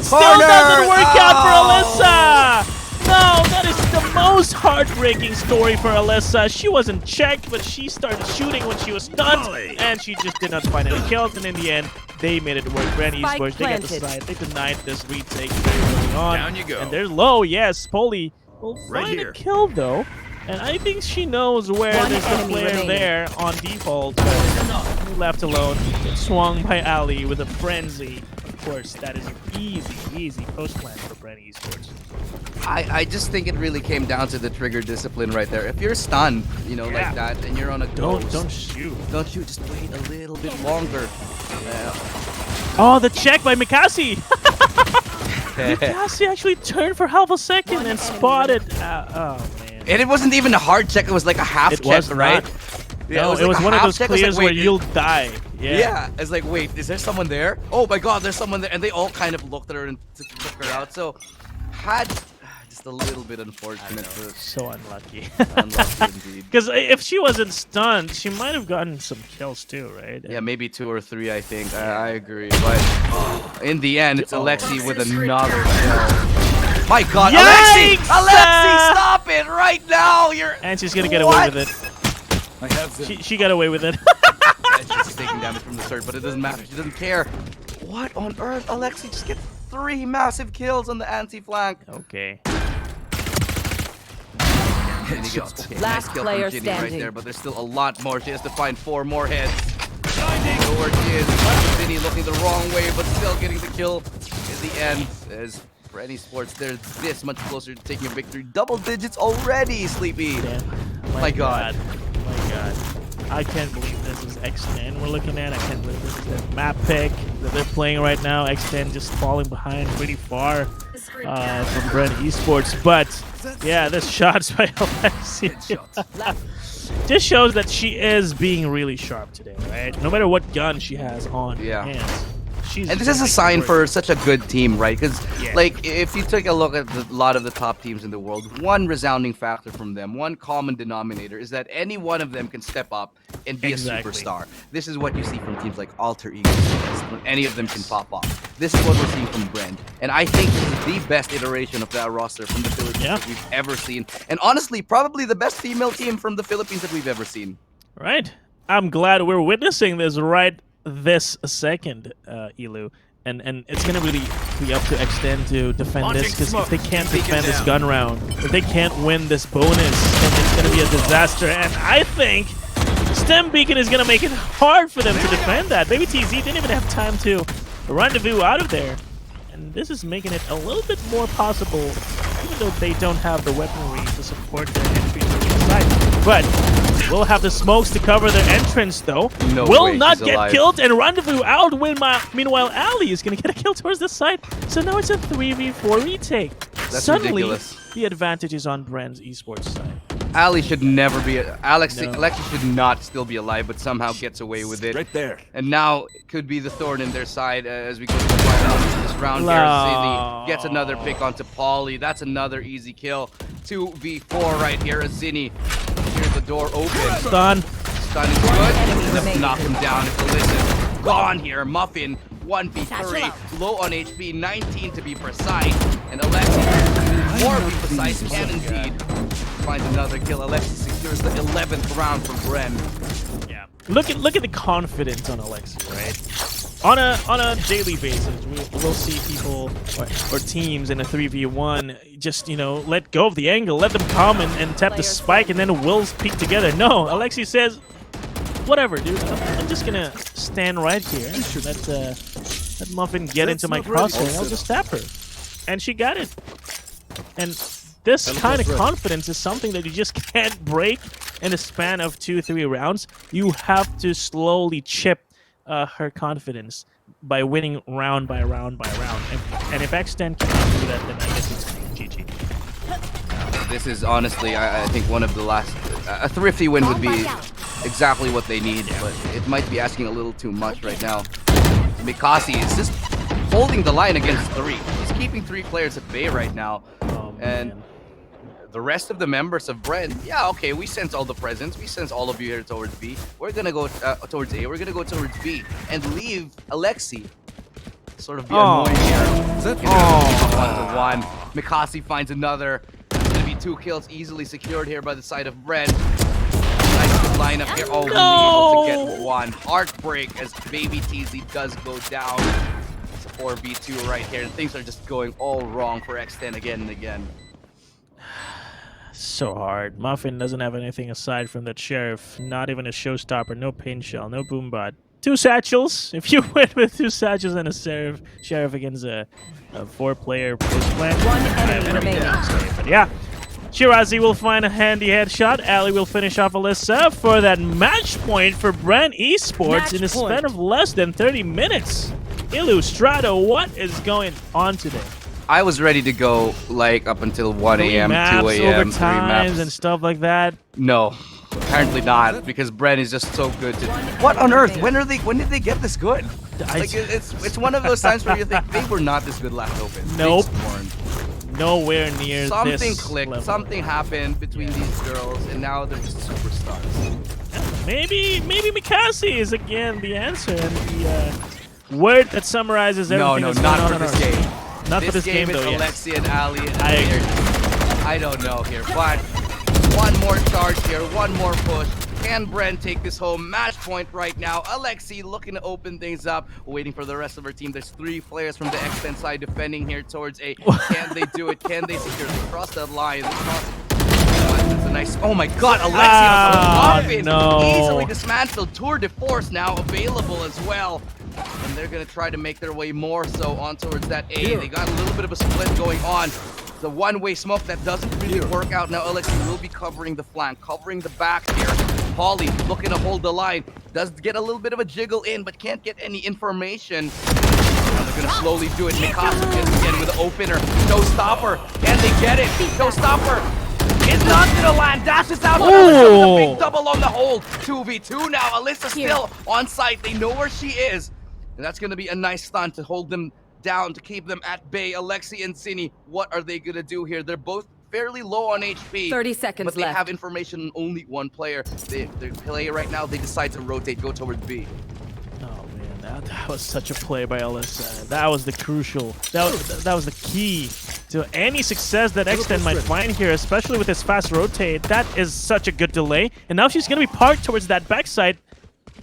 Still doesn't work out for Alyssa! No, that is the most heartbreaking story for Alyssa. She wasn't checked, but she started shooting when she was stunned, and she just did not find any kills. And in the end, they made it work. BRN Esports, they got the side. They denied this retake very early on. Down you go. And they're low. Yes, Poli will Right find here. a kill, though. And I think she knows where One there's a enemy player remaining. there on default. Left alone, swung by Ali with a frenzy. Of course, that is an easy post plan for BRN Esports. I just think it really came down to the trigger discipline right there. If you're stunned, like that, and you're on a Don't ghost, shoot. don't shoot. Just wait a little bit longer. Oh, the check by Mikasi! Mikasi actually turned for half a second and spotted. Oh man! And it wasn't even a hard check. It was like a half It check, was right? not. Yeah, No, it like was a one of half those check. I was clears like, where wait, you'll die. Yeah, it's like, wait, is there someone there? Oh my God, there's someone there, and they all kind of looked at her and took her out. So, had just a little bit unfortunate. So unlucky. Unlucky indeed. Because if she wasn't stunned, she might have gotten some kills too, right? Yeah, maybe 2 or 3, I think. I agree. But in the end, it's Alexi with another kill. My God, Yikes! Alexi, stop it right now! And she's gonna get away with it. I have them. She got away with it. She's taking damage from the start, but it doesn't matter. She doesn't care. What on earth? Alexi just get 3 massive kills on the anti-flank. Okay. And he gets, okay, Last nice kill player from Ginny right standing. there, but there's still a lot more. She has to find 4 more heads. Know where she is. Ginny looking the wrong way, but still getting the kill in the end. As for any sports, they're this much closer to taking a victory. Double digits already, Sleepy. Damn. My God. My God. I can't believe this. This is X10 we're looking at. I can't believe this is the map pick that they're playing right now. X10 just falling behind pretty far from BRNV Esports. But yeah, this shots by Alexi just shows that she is being really sharp today, right? No matter what gun she has on her hands. And this is a sign for such a good team, right? Because, like, if you take a look at a lot of the top teams in the world, one resounding factor from them, one common denominator, is that any one of them can step up and be a superstar. This is what you see from teams like Alter Ego, when any of them can pop off. This is what we're seeing from Bren. And I think this is the best iteration of that roster from the Philippines that we've ever seen. And honestly, probably the best female team from the Philippines that we've ever seen. Right. I'm glad we're witnessing this right this second, Elu, and it's gonna really be up to X10 to defend this, because if they can't defend this gun round, if they can't win this bonus, then it's gonna be a disaster. And I think Stem Beacon is gonna make it hard for them to defend that. Baby TZ didn't even have time to rendezvous out of there, and this is making it a little bit more possible, even though they don't have the weaponry to support their entry to the side. But we'll have the smokes to cover their entrance, though. Will not get killed, and rendezvous out. Meanwhile, Ali is going to get a kill towards the side. So now it's a 3v4 retake. That's Suddenly, ridiculous. The advantage is on BRNV's esports side. Ali should never be. Alexi should not still be alive, but somehow gets away with it. Right there. And now it could be the thorn in their side as we go to the final this round here. Zinni gets another pick onto Pauly. That's another easy kill. 2v4 right here as Zinni. Here's the door open. Stun. Stun is good. Let's knock him down. If Alyssa gone here. Muffin 1v3. Low on HP, 19 to be precise. And Alexi, more to be precise, can indeed find another kill. Alexi secures the 11th round for Bren. Yeah. Look at the confidence on Alexi, right? On a daily basis, we'll see people or teams in a 3v1 just, you know, let go of the angle, let them come and tap the spike, and then we'll peek together. No, Alexi says, whatever, dude. I'm just gonna stand right here. Let Muffin get into my crosshair, and I'll just tap her. And she got it. And this kind of confidence is something that you just can't break in a span of 2-3 rounds. You have to slowly chip her confidence by winning round by round by round. And if X10 cannot do that, then I guess it's GG. This is honestly, I think, one of the last... a thrifty win would be exactly what they need, but it might be asking a little too much right now. Mikasi is just holding the line against 3. He's keeping 3 players at bay right now. And the rest of the members of Bren, yeah, okay, we sense all the presence. We sense all of you here towards B. We're going to go towards A. We're going to go towards B and leave Alexi sort of be annoying here. One. Mikasi finds another. It's going to be 2 kills easily secured here by the side of Bren. Nice lineup here. Oh, no! Able to get 1. Heartbreak as Baby TZ does go down. It's 4v2 right here, and things are just going all wrong for X10 again and again. So hard. Muffin doesn't have anything aside from that sheriff. Not even a showstopper. No pain shell. No boombot. 2 satchels. If you win with 2 satchels and a sheriff against a 4-player push plan, One enemy remaining. But yeah, Shirazi will find a handy headshot. Ali will finish off Alyssa for that match point for BRNV Esports in a span of less than 30 minutes. Illustrato, what is going on today? I was ready to go like up until 1 a.m., 2 a.m., 3 maps and stuff like that. No, apparently not, because Bren is just so good. What on earth? When did they get this good? Like it's one of those times where you think they were not this good last open. Nope. Nowhere near something this clicked. level. Something happened between these girls, and now they're just superstars. Maybe Mikasi is again the answer, and the word that summarizes everything. No, not for this game. Not for this game, though. Yes. Alexi and Ali. I don't know here, but one more charge here, one more push. Can Bren take this home? Match point right now. Alexi looking to open things up, waiting for the rest of her team. There's 3 players from the X10 side defending here towards A. Can they do it? Can they secure it? Cross that line. That's a nice... Oh my god, Alexi on the Muffin. Easily dismantled. Tour de force now available as well. And they're going to try to make their way more so on towards that A. They got a little bit of a split going on. The one-way smoke that doesn't really work out. Now Alexi will be covering the flank, covering the back here. Pauly looking to hold the line. Does get a little bit of a jiggle in, but can't get any information. Now they're gonna slowly do it. Mikasa just again with the opener. Showstopper. Can they get it? Showstopper is not gonna land. Dashes out. Alyssa with a big double on the hold. 2v2 now. Alyssa still on site. They know where she is. And that's gonna be a nice stun to hold them down, to keep them at bay. Alexi and Cini, what are they gonna do here? They're both fairly low on HP. 30 seconds but they left. have information on only one player. They play right now. They decide to rotate, go towards B. Oh man, that was such a play by Alyssa. That was the crucial. That was the key to any success that X10 might find here, especially with his fast rotate. That is such a good delay. And now she's gonna be parked towards that backside.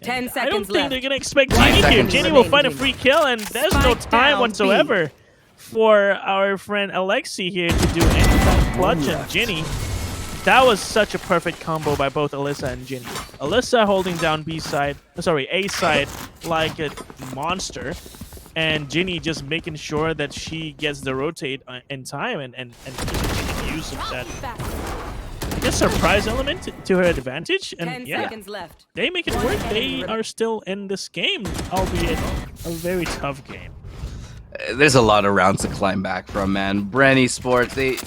10 seconds I don't think left. they're gonna expect Jenny here. Jenny will find a free kill, and there's no Spike time down, whatsoever for our friend Alexi here to do any kind of clutch. And Jenny, that was such a perfect combo by both Alyssa and Jenny. Alyssa holding down B side, sorry, A side like a monster, and Jenny just making sure that she gets the rotate in time and just making use of that, I guess, surprise element to her advantage. 10 And yeah, seconds left. they make it work. They are still in this game, albeit a very tough game. There's a lot of rounds to climb back from, man. BRNV Sports, they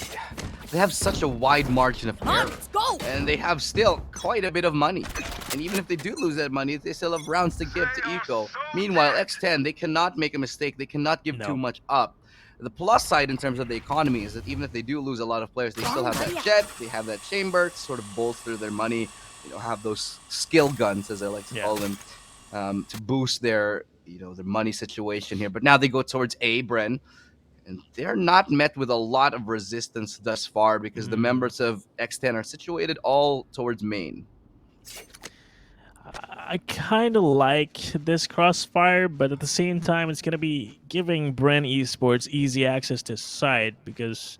have such a wide margin of error. Let's go. And they have still quite a bit of money. And even if they do lose that money, they still have rounds to give to Eco. Meanwhile, X10, they cannot make a mistake. They cannot give too much up. The plus side in terms of the economy is that even if they do lose a lot of players, they still have that jet, they have that chamber to sort of bolster their money, have those skill guns, as I like to call them, to boost their, their money situation here. But now they go towards A, Bren, and they're not met with a lot of resistance thus far because the members of X10 are situated all towards main. I kind of like this crossfire, but at the same time, it's going to be giving BRNV Esports easy access to side because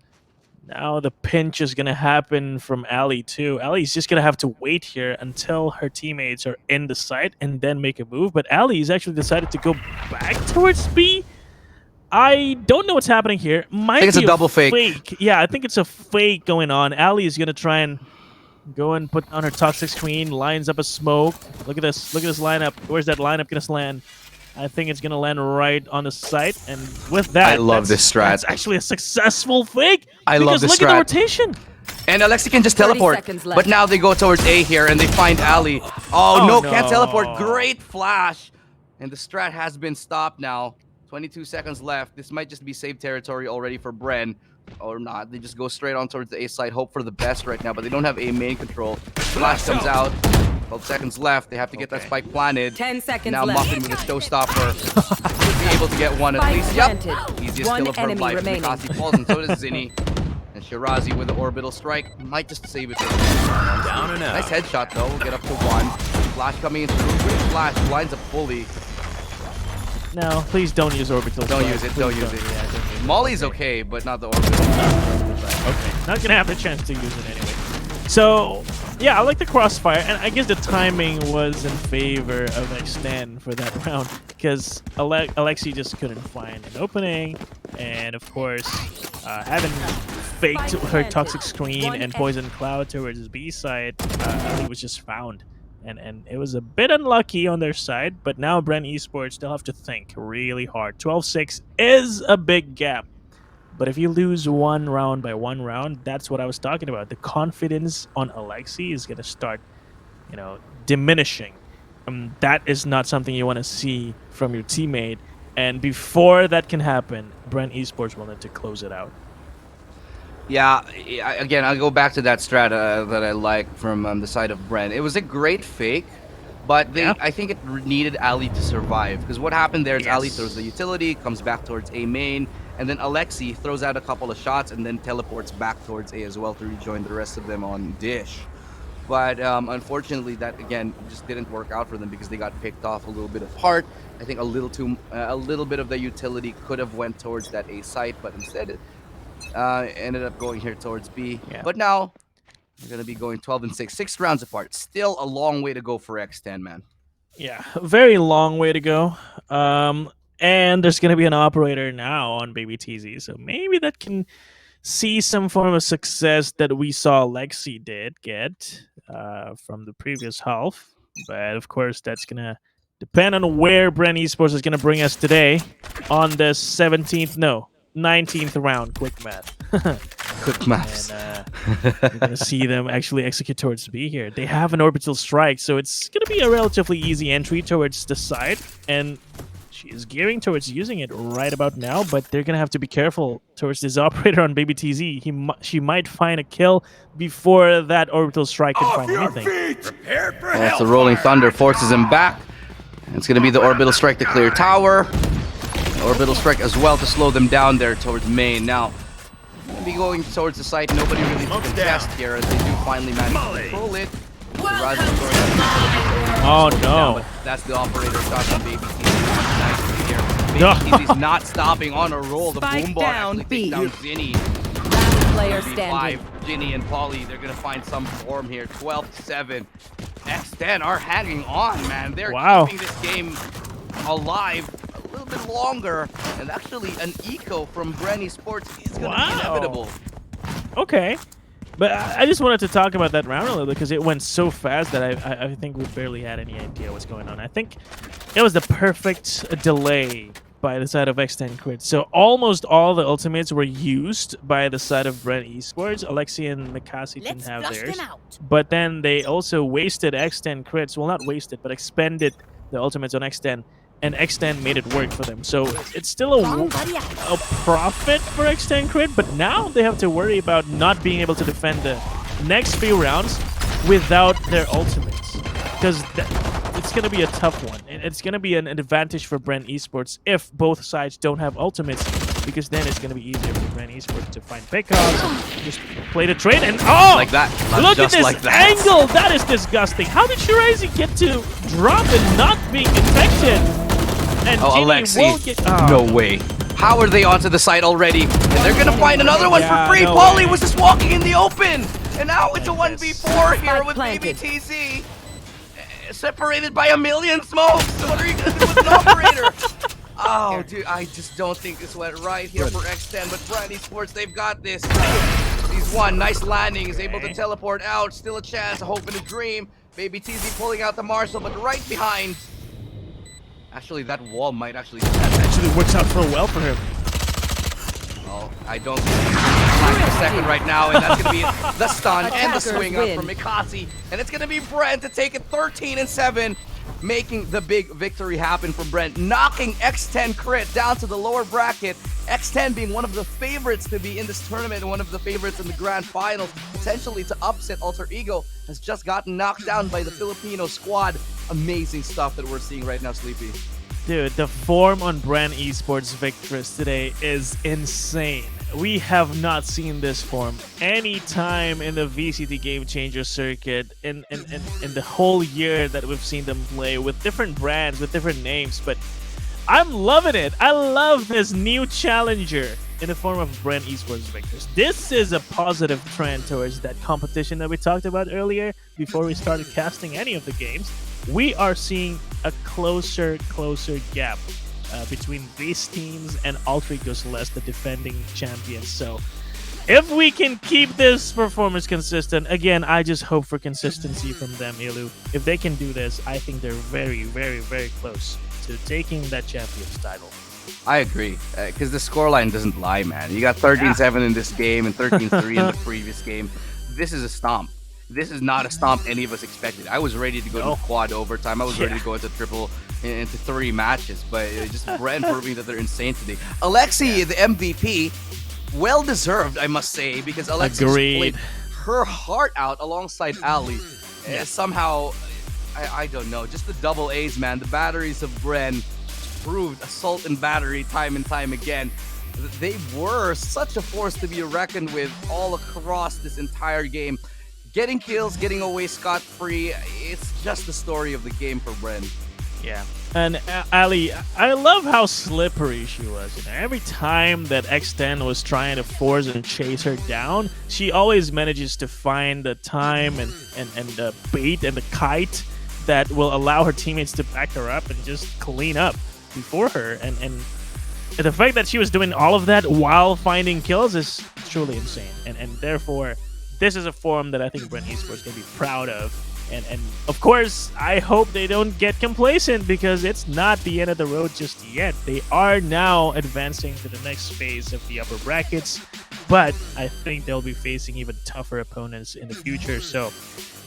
now the pinch is going to happen from Ali too. Ali's just going to have to wait here until her teammates are in the site and then make a move. But Ali's actually decided to go back towards B. I don't know what's happening here. I think it's a double fake. Yeah, I think it's a fake going on. Ali is going to try and go and put on her toxic screen, lines up a smoke. Look at this lineup. Where's that lineup gonna land? I think it's gonna land right on the site, and with that, I love this strat. That's actually a successful fake. I love this look strat. at the rotation. And Alexi can just 30 teleport, seconds left. but now they go towards A here and they find Ali. Oh, no, can't teleport. Great flash. And the strat has been stopped now. 22 seconds left. This might just be safe territory already for Bren. Or not. They just go straight on towards the A side. Hope for the best right now, but they don't have A main control. Flash comes out. 12 seconds left. They have to get that spike planted. 10 seconds now left. Muffin with a showstopper. Should be able to get one at Spike least. planted. Easiest One kill of her enemy life. remaining. Mikasi falls and so does Zinni. And Shirazi with the orbital strike might just save it. Down and out. Nice headshot though. We'll get up to one. Flash coming in through. Great flash. Lines up fully. No, please don't use orbital. Don't strike. use it. Please Don't use it. Yeah, don't use it. Molly's okay, but not the orbital. Okay, not gonna have the chance to use it anyway. So yeah, I like the crossfire, and I guess the timing was in favor of X10 for that round because Alexi just couldn't find an opening, and of course, having faked her toxic screen and poison cloud towards his B side, Ali was just found. And it was a bit unlucky on their side, but now BRNV Esports, they'll have to think really hard. 12-6 is a big gap. But if you lose one round by one round, that's what I was talking about. The confidence on Alexi is going to start, diminishing. That is not something you want to see from your teammate. And before that can happen, BRNV Esports will need to close it out. Yeah, again, I'll go back to that strat that I like from the side of Bren. It was a great fake, but I think it needed Ali to survive. Because what happened there is Ali throws the utility, comes back towards A main, and then Alexi throws out a couple of shots and then teleports back towards A as well to rejoin the rest of them on Dish. But unfortunately, that again just didn't work out for them because they got picked off a little bit of heart. I think a little bit of the utility could have went towards that A site, but instead it ended up going here towards B. Yeah. But now we're gonna be going 12-6, 6 rounds apart. Still a long way to go for X10, man. Yeah, a very long way to go. And there's going to be an operator now on Baby TZ, so maybe that can see some form of success that we saw Lexi did get from the previous half. But of course, that's going to depend on where Brand Esports is going to bring us today on the 19th round. Quick math. Quick maths. And you're going to see them actually execute towards B here. They have an orbital strike, so it's going to be a relatively easy entry towards the side. And she is gearing towards using it right about now, but they're going to have to be careful towards this operator on Baby TZ. She might find a kill before that orbital strike can find anything. That's the Rolling Thunder forces him back. It's going to be the orbital strike to clear tower. Orbital strike as well to slow them down there towards main. Now, going to be going towards the site. Nobody really to contest here as they do finally manage to control it. Oh no! But that's the operator shot on Baby TZ. Nicely here. Baby TZ's not stopping on a roll. The Boombot actually takes down Ginny. Last player standing. Ginny and Polly, they're gonna find some form here. 12-7. X10 are hanging on, man. They're keeping this game alive a little bit longer, and actually an eco from Brand Esports is gonna be inevitable. Okay. But I just wanted to talk about that round a little bit because it went so fast that I think we barely had any idea what's going on. I think it was the perfect delay by the side of X10 Crit. So almost all the ultimates were used by the side of Brand Esports. Alexi and Mikasi didn't have theirs. But then they also wasted X10 Crits. Well, not wasted, but expended the ultimates on X10. And X10 made it work for them. So it's still a profit for X10 Crit, but now they have to worry about not being able to defend the next few rounds without their ultimates. Because it's going to be a tough one. It's going to be an advantage for Brand Esports if both sides don't have ultimates, because then it's going to be easier for Brand Esports to find pickoffs, just play the trade, and like that. Look at this angle! That is disgusting. How did Shirazi get to drop and not being detected? And Alexi, no way. How are they onto the site already? And they're gonna find another one for free. Polly was just walking in the open. And now it's a 1v4 here with Baby TZ. Separated by a million smokes. What are you gonna do with an operator? Oh, dude, I just don't think this went right here for X10. But Brand Esports, they've got this. He's one. Nice landing. Is able to teleport out. Still a chance, a hope and a dream. Baby TZ pulling out the Marshall, but right behind. Actually, that wall might actually... That actually works out well for him. Well, I don't think he's flying a second right now, and that's going to be the stun and the swing up from Mikasi. And it's going to be Brent to take it 13-7, making the big victory happen for Brent, knocking X10 Crit down to the lower bracket. X10 being one of the favorites to be in this tournament and one of the favorites in the grand finals, potentially to upset Alter Ego, has just gotten knocked down by the Filipino squad. Amazing stuff that we're seeing right now, Sleepy. Dude, the form on Brand Esports Victress today is insane. We have not seen this form any time in the VCT Game Changer circuit in the whole year that we've seen them play with different brands, with different names, but I'm loving it. I love this new challenger in the form of Brand Esports Victors. This is a positive trend towards that competition that we talked about earlier before we started casting any of the games. We are seeing a closer gap between these teams and Alter Ego Celeste, the defending champions. So if we can keep this performance consistent, again, I just hope for consistency from them, Ilu. If they can do this, I think they're very, very, very close to taking that champion's title. I agree, because the scoreline doesn't lie, man. You got 13-7 in this game and 13-3 in the previous game. This is a stomp. This is not a stomp any of us expected. I was ready to go to quad overtime. I was ready to go into into 3 matches, but just Brent proving that they're insane today. Alexi, the MVP, well deserved, I must say, because Alexi played her heart out alongside Ali. Somehow, I don't know, just the double A's, man. The batteries of Brent proved assault and battery time and time again. They were such a force to be reckoned with all across this entire game. Getting kills, getting away scot-free, it's just the story of the game for Bren. Yeah. And Ali, I love how slippery she was. You know, every time that X10 was trying to force and chase her down, she always manages to find the time and the bait and the kite that will allow her teammates to back her up and just clean up before her. And the fact that she was doing all of that while finding kills is truly insane. And therefore, this is a form that I think BRN Esports can be proud of. And of course, I hope they don't get complacent because it's not the end of the road just yet. They are now advancing to the next phase of the upper brackets, but I think they'll be facing even tougher opponents in the future. So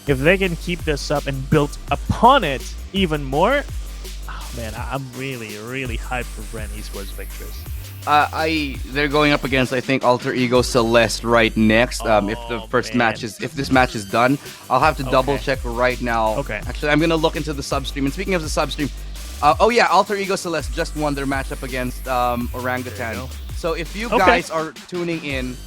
if they can keep this up and build upon it even more, oh man, I'm really, really hyped for BRN Esports victories. They're going up against, I think, Alter Ego Celeste right next. If the first match is, if this match is done, I'll have to double check right now. Okay. Actually, I'm gonna look into the substream. And speaking of the substream, oh yeah, Alter Ego Celeste just won their matchup against Orangutan. So if you guys are tuning in,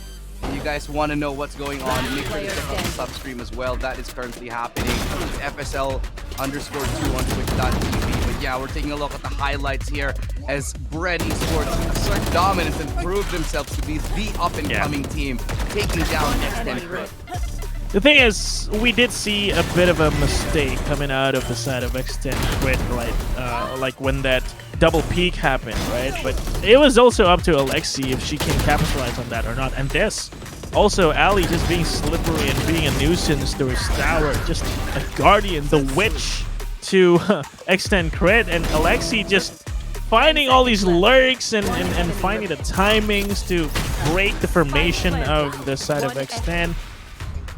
and you guys want to know what's going on, make sure to check out the substream as well. That is currently happening. FSL_2 on Twitch.tv. But yeah, we're taking a look at the highlights here as BRN Esports assert dominance and prove themselves to be the up-and-coming team, taking down X10F. The thing is, we did see a bit of a mistake coming out of the side of X10F, right? Like when that double peak happened, right? But it was also up to Alexi if she can capitalize on that or not. And this, also Ali just being slippery and being a nuisance to his tower, just a guardian, the witch to X10F, and Alexi just finding all these lurks and finding the timings to break the formation of the side of X10.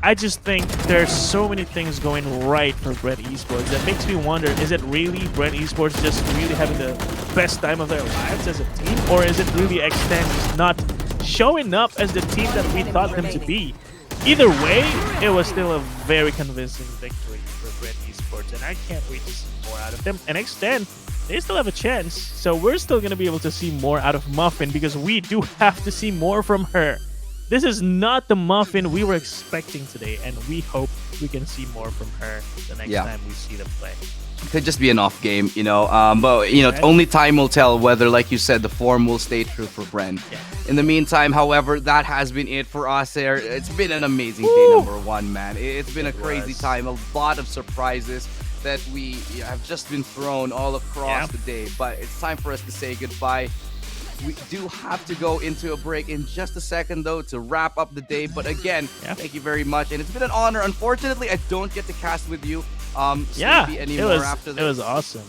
I just think there's so many things going right for BRN Esports that makes me wonder, is it really BRN Esports just really having the best time of their lives as a team? Or is it really X10 just not showing up as the team that we thought them to be? Either way, it was still a very convincing victory for BRN Esports, and I can't wait to see more out of them. And X10, they still have a chance, so we're still going to be able to see more out of Muffin because we do have to see more from her. This is not the Muffin we were expecting today, and we hope we can see more from her the next time we see them play. Could just be an off game, you know. But you know, only time will tell whether, like you said, the form will stay true for BRN. Yeah. In the meantime, however, that has been it for us there. It's been an amazing day, number one, man. It's been a crazy time, a lot of surprises that we have just been thrown all across the day. But it's time for us to say goodbye. We do have to go into a break in just a second, though, to wrap up the day. But again, thank you very much. And it's been an honor. Unfortunately, I don't get to cast with you anymore after this. It was awesome.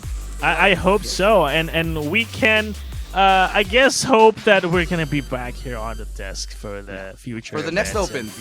I hope so. And we can, I guess, hope that we're going to be back here on the desk for the future. For the next Opens.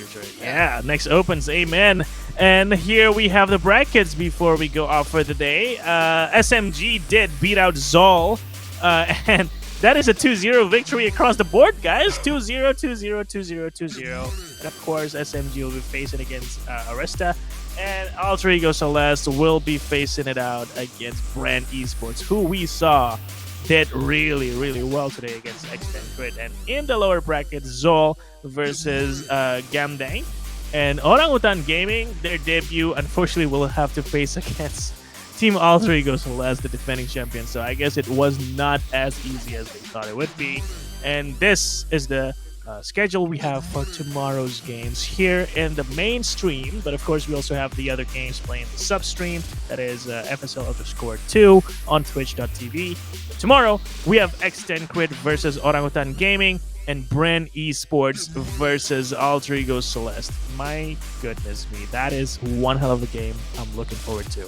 Next Opens. Amen. And here we have the brackets before we go off for the day. SMG did beat out Zol. And that is a 2-0 victory across the board, guys. 2-0, 2-0, 2-0, 2-0. And of course, SMG will be facing against Arista. And Alter Ego Celeste will be facing it out against BRN Esports, who we saw did really, really well today against X10F. And in the lower bracket, Zol versus Gamdang. And Orangutan Gaming, their debut, unfortunately, will have to face against Team Alter Ego Celeste, the defending champion. So I guess it was not as easy as they thought it would be. And this is the schedule we have for tomorrow's games here in the main stream. But of course, we also have the other games playing the sub-stream. That is FSL_2 on Twitch.tv. Tomorrow, we have X10F versus Orangutan Gaming and BRN Esports versus Alter Ego Celeste. My goodness me, that is one hell of a game I'm looking forward to.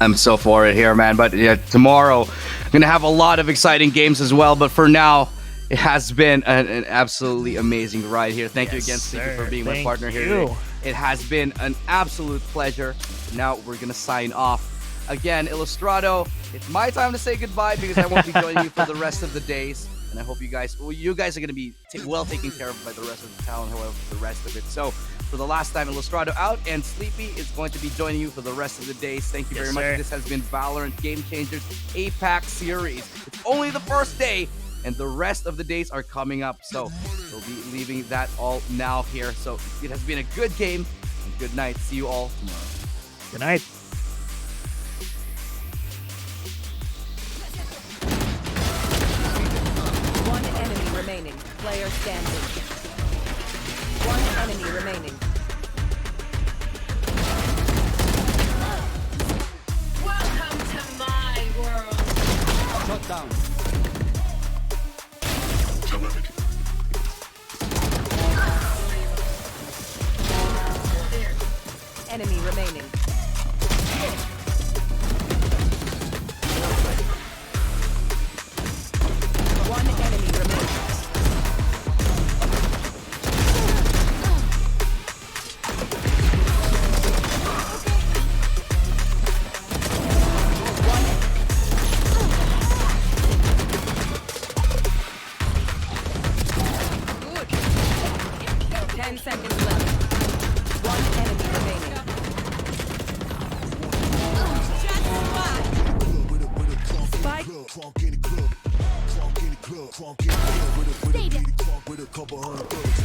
I'm so for it here, man. But yeah, tomorrow, I'm going to have a lot of exciting games as well. But for now, it has been an absolutely amazing ride here. Thank you again, Sleepy, for being my partner here today. It has been an absolute pleasure. Now we're going to sign off. Again, Illustrado, it's my time to say goodbye because I won't be joining you for the rest of the days. And I hope you guys are going to be well taken care of by the rest of the town, however, the rest of it. So, for the last time, Illustrado out, and Sleepy is going to be joining you for the rest of the days. Thank you very much. This has been Valorant Game Changers APAC series. It's only the first day, and the rest of the days are coming up. So, we'll be leaving that all now here. So, it has been a good game, and good night. See you all tomorrow. Good night. Remaining. Player standing. One enemy remaining. Welcome to my world. Shut down. Crunk in the club. Crunk in the club. Crunk in the club. Stay there. With a couple hundred bucks.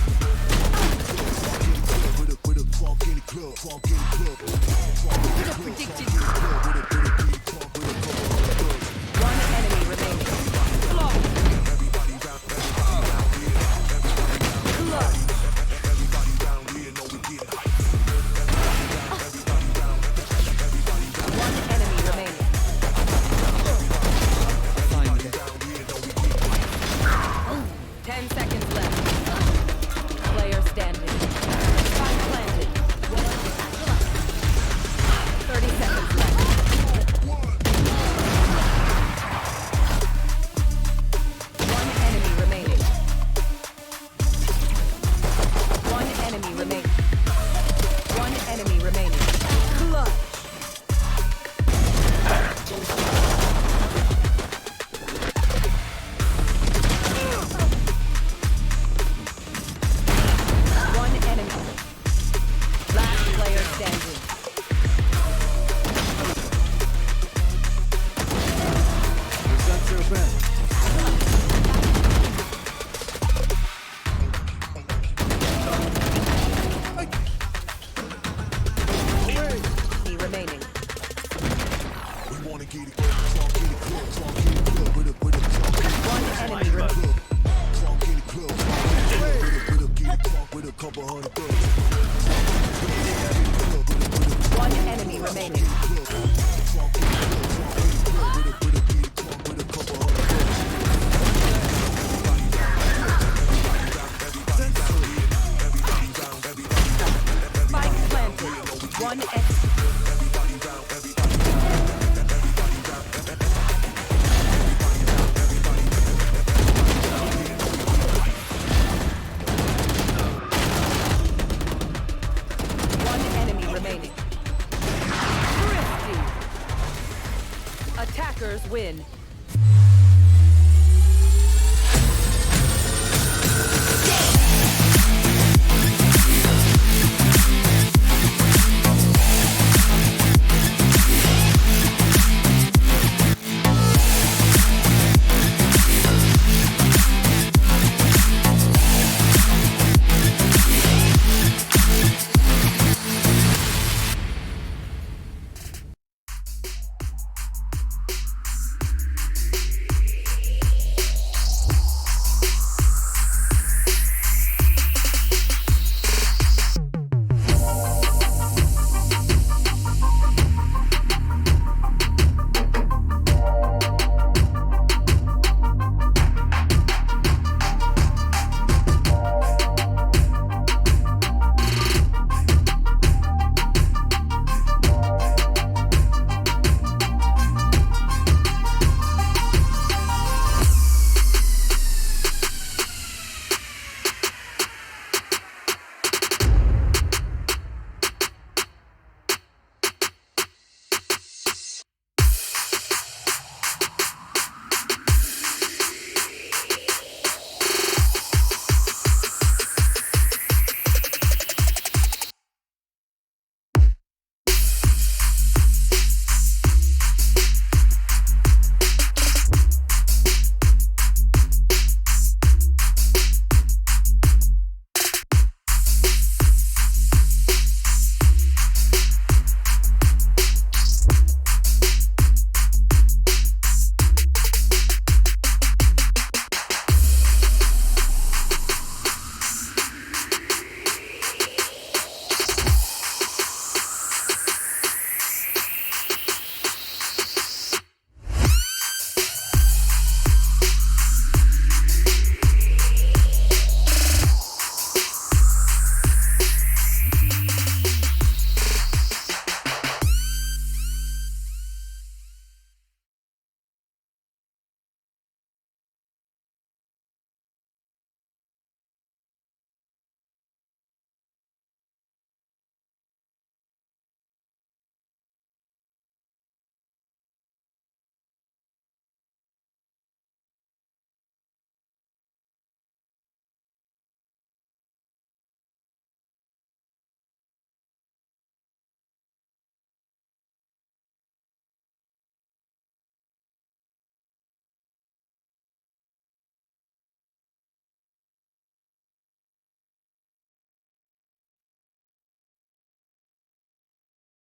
With a crunk in the club. Crunk in the club. Could have predicted. One enemy remaining. Flop. One enemy remaining. 10 seconds left. Player standing. Spike planted. 30 seconds left. One enemy remaining. One enemy remaining. One enemy remaining. Clutch. One enemy. Last player standing. Enemy remaining. We wanna get it. Crunk in the club. Crunk in the club. With a One enemy remaining. crunk in the club. With a couple hundred bucks. One enemy remaining. Spike planted. One One enemy remaining. Thrifty. Attackers win.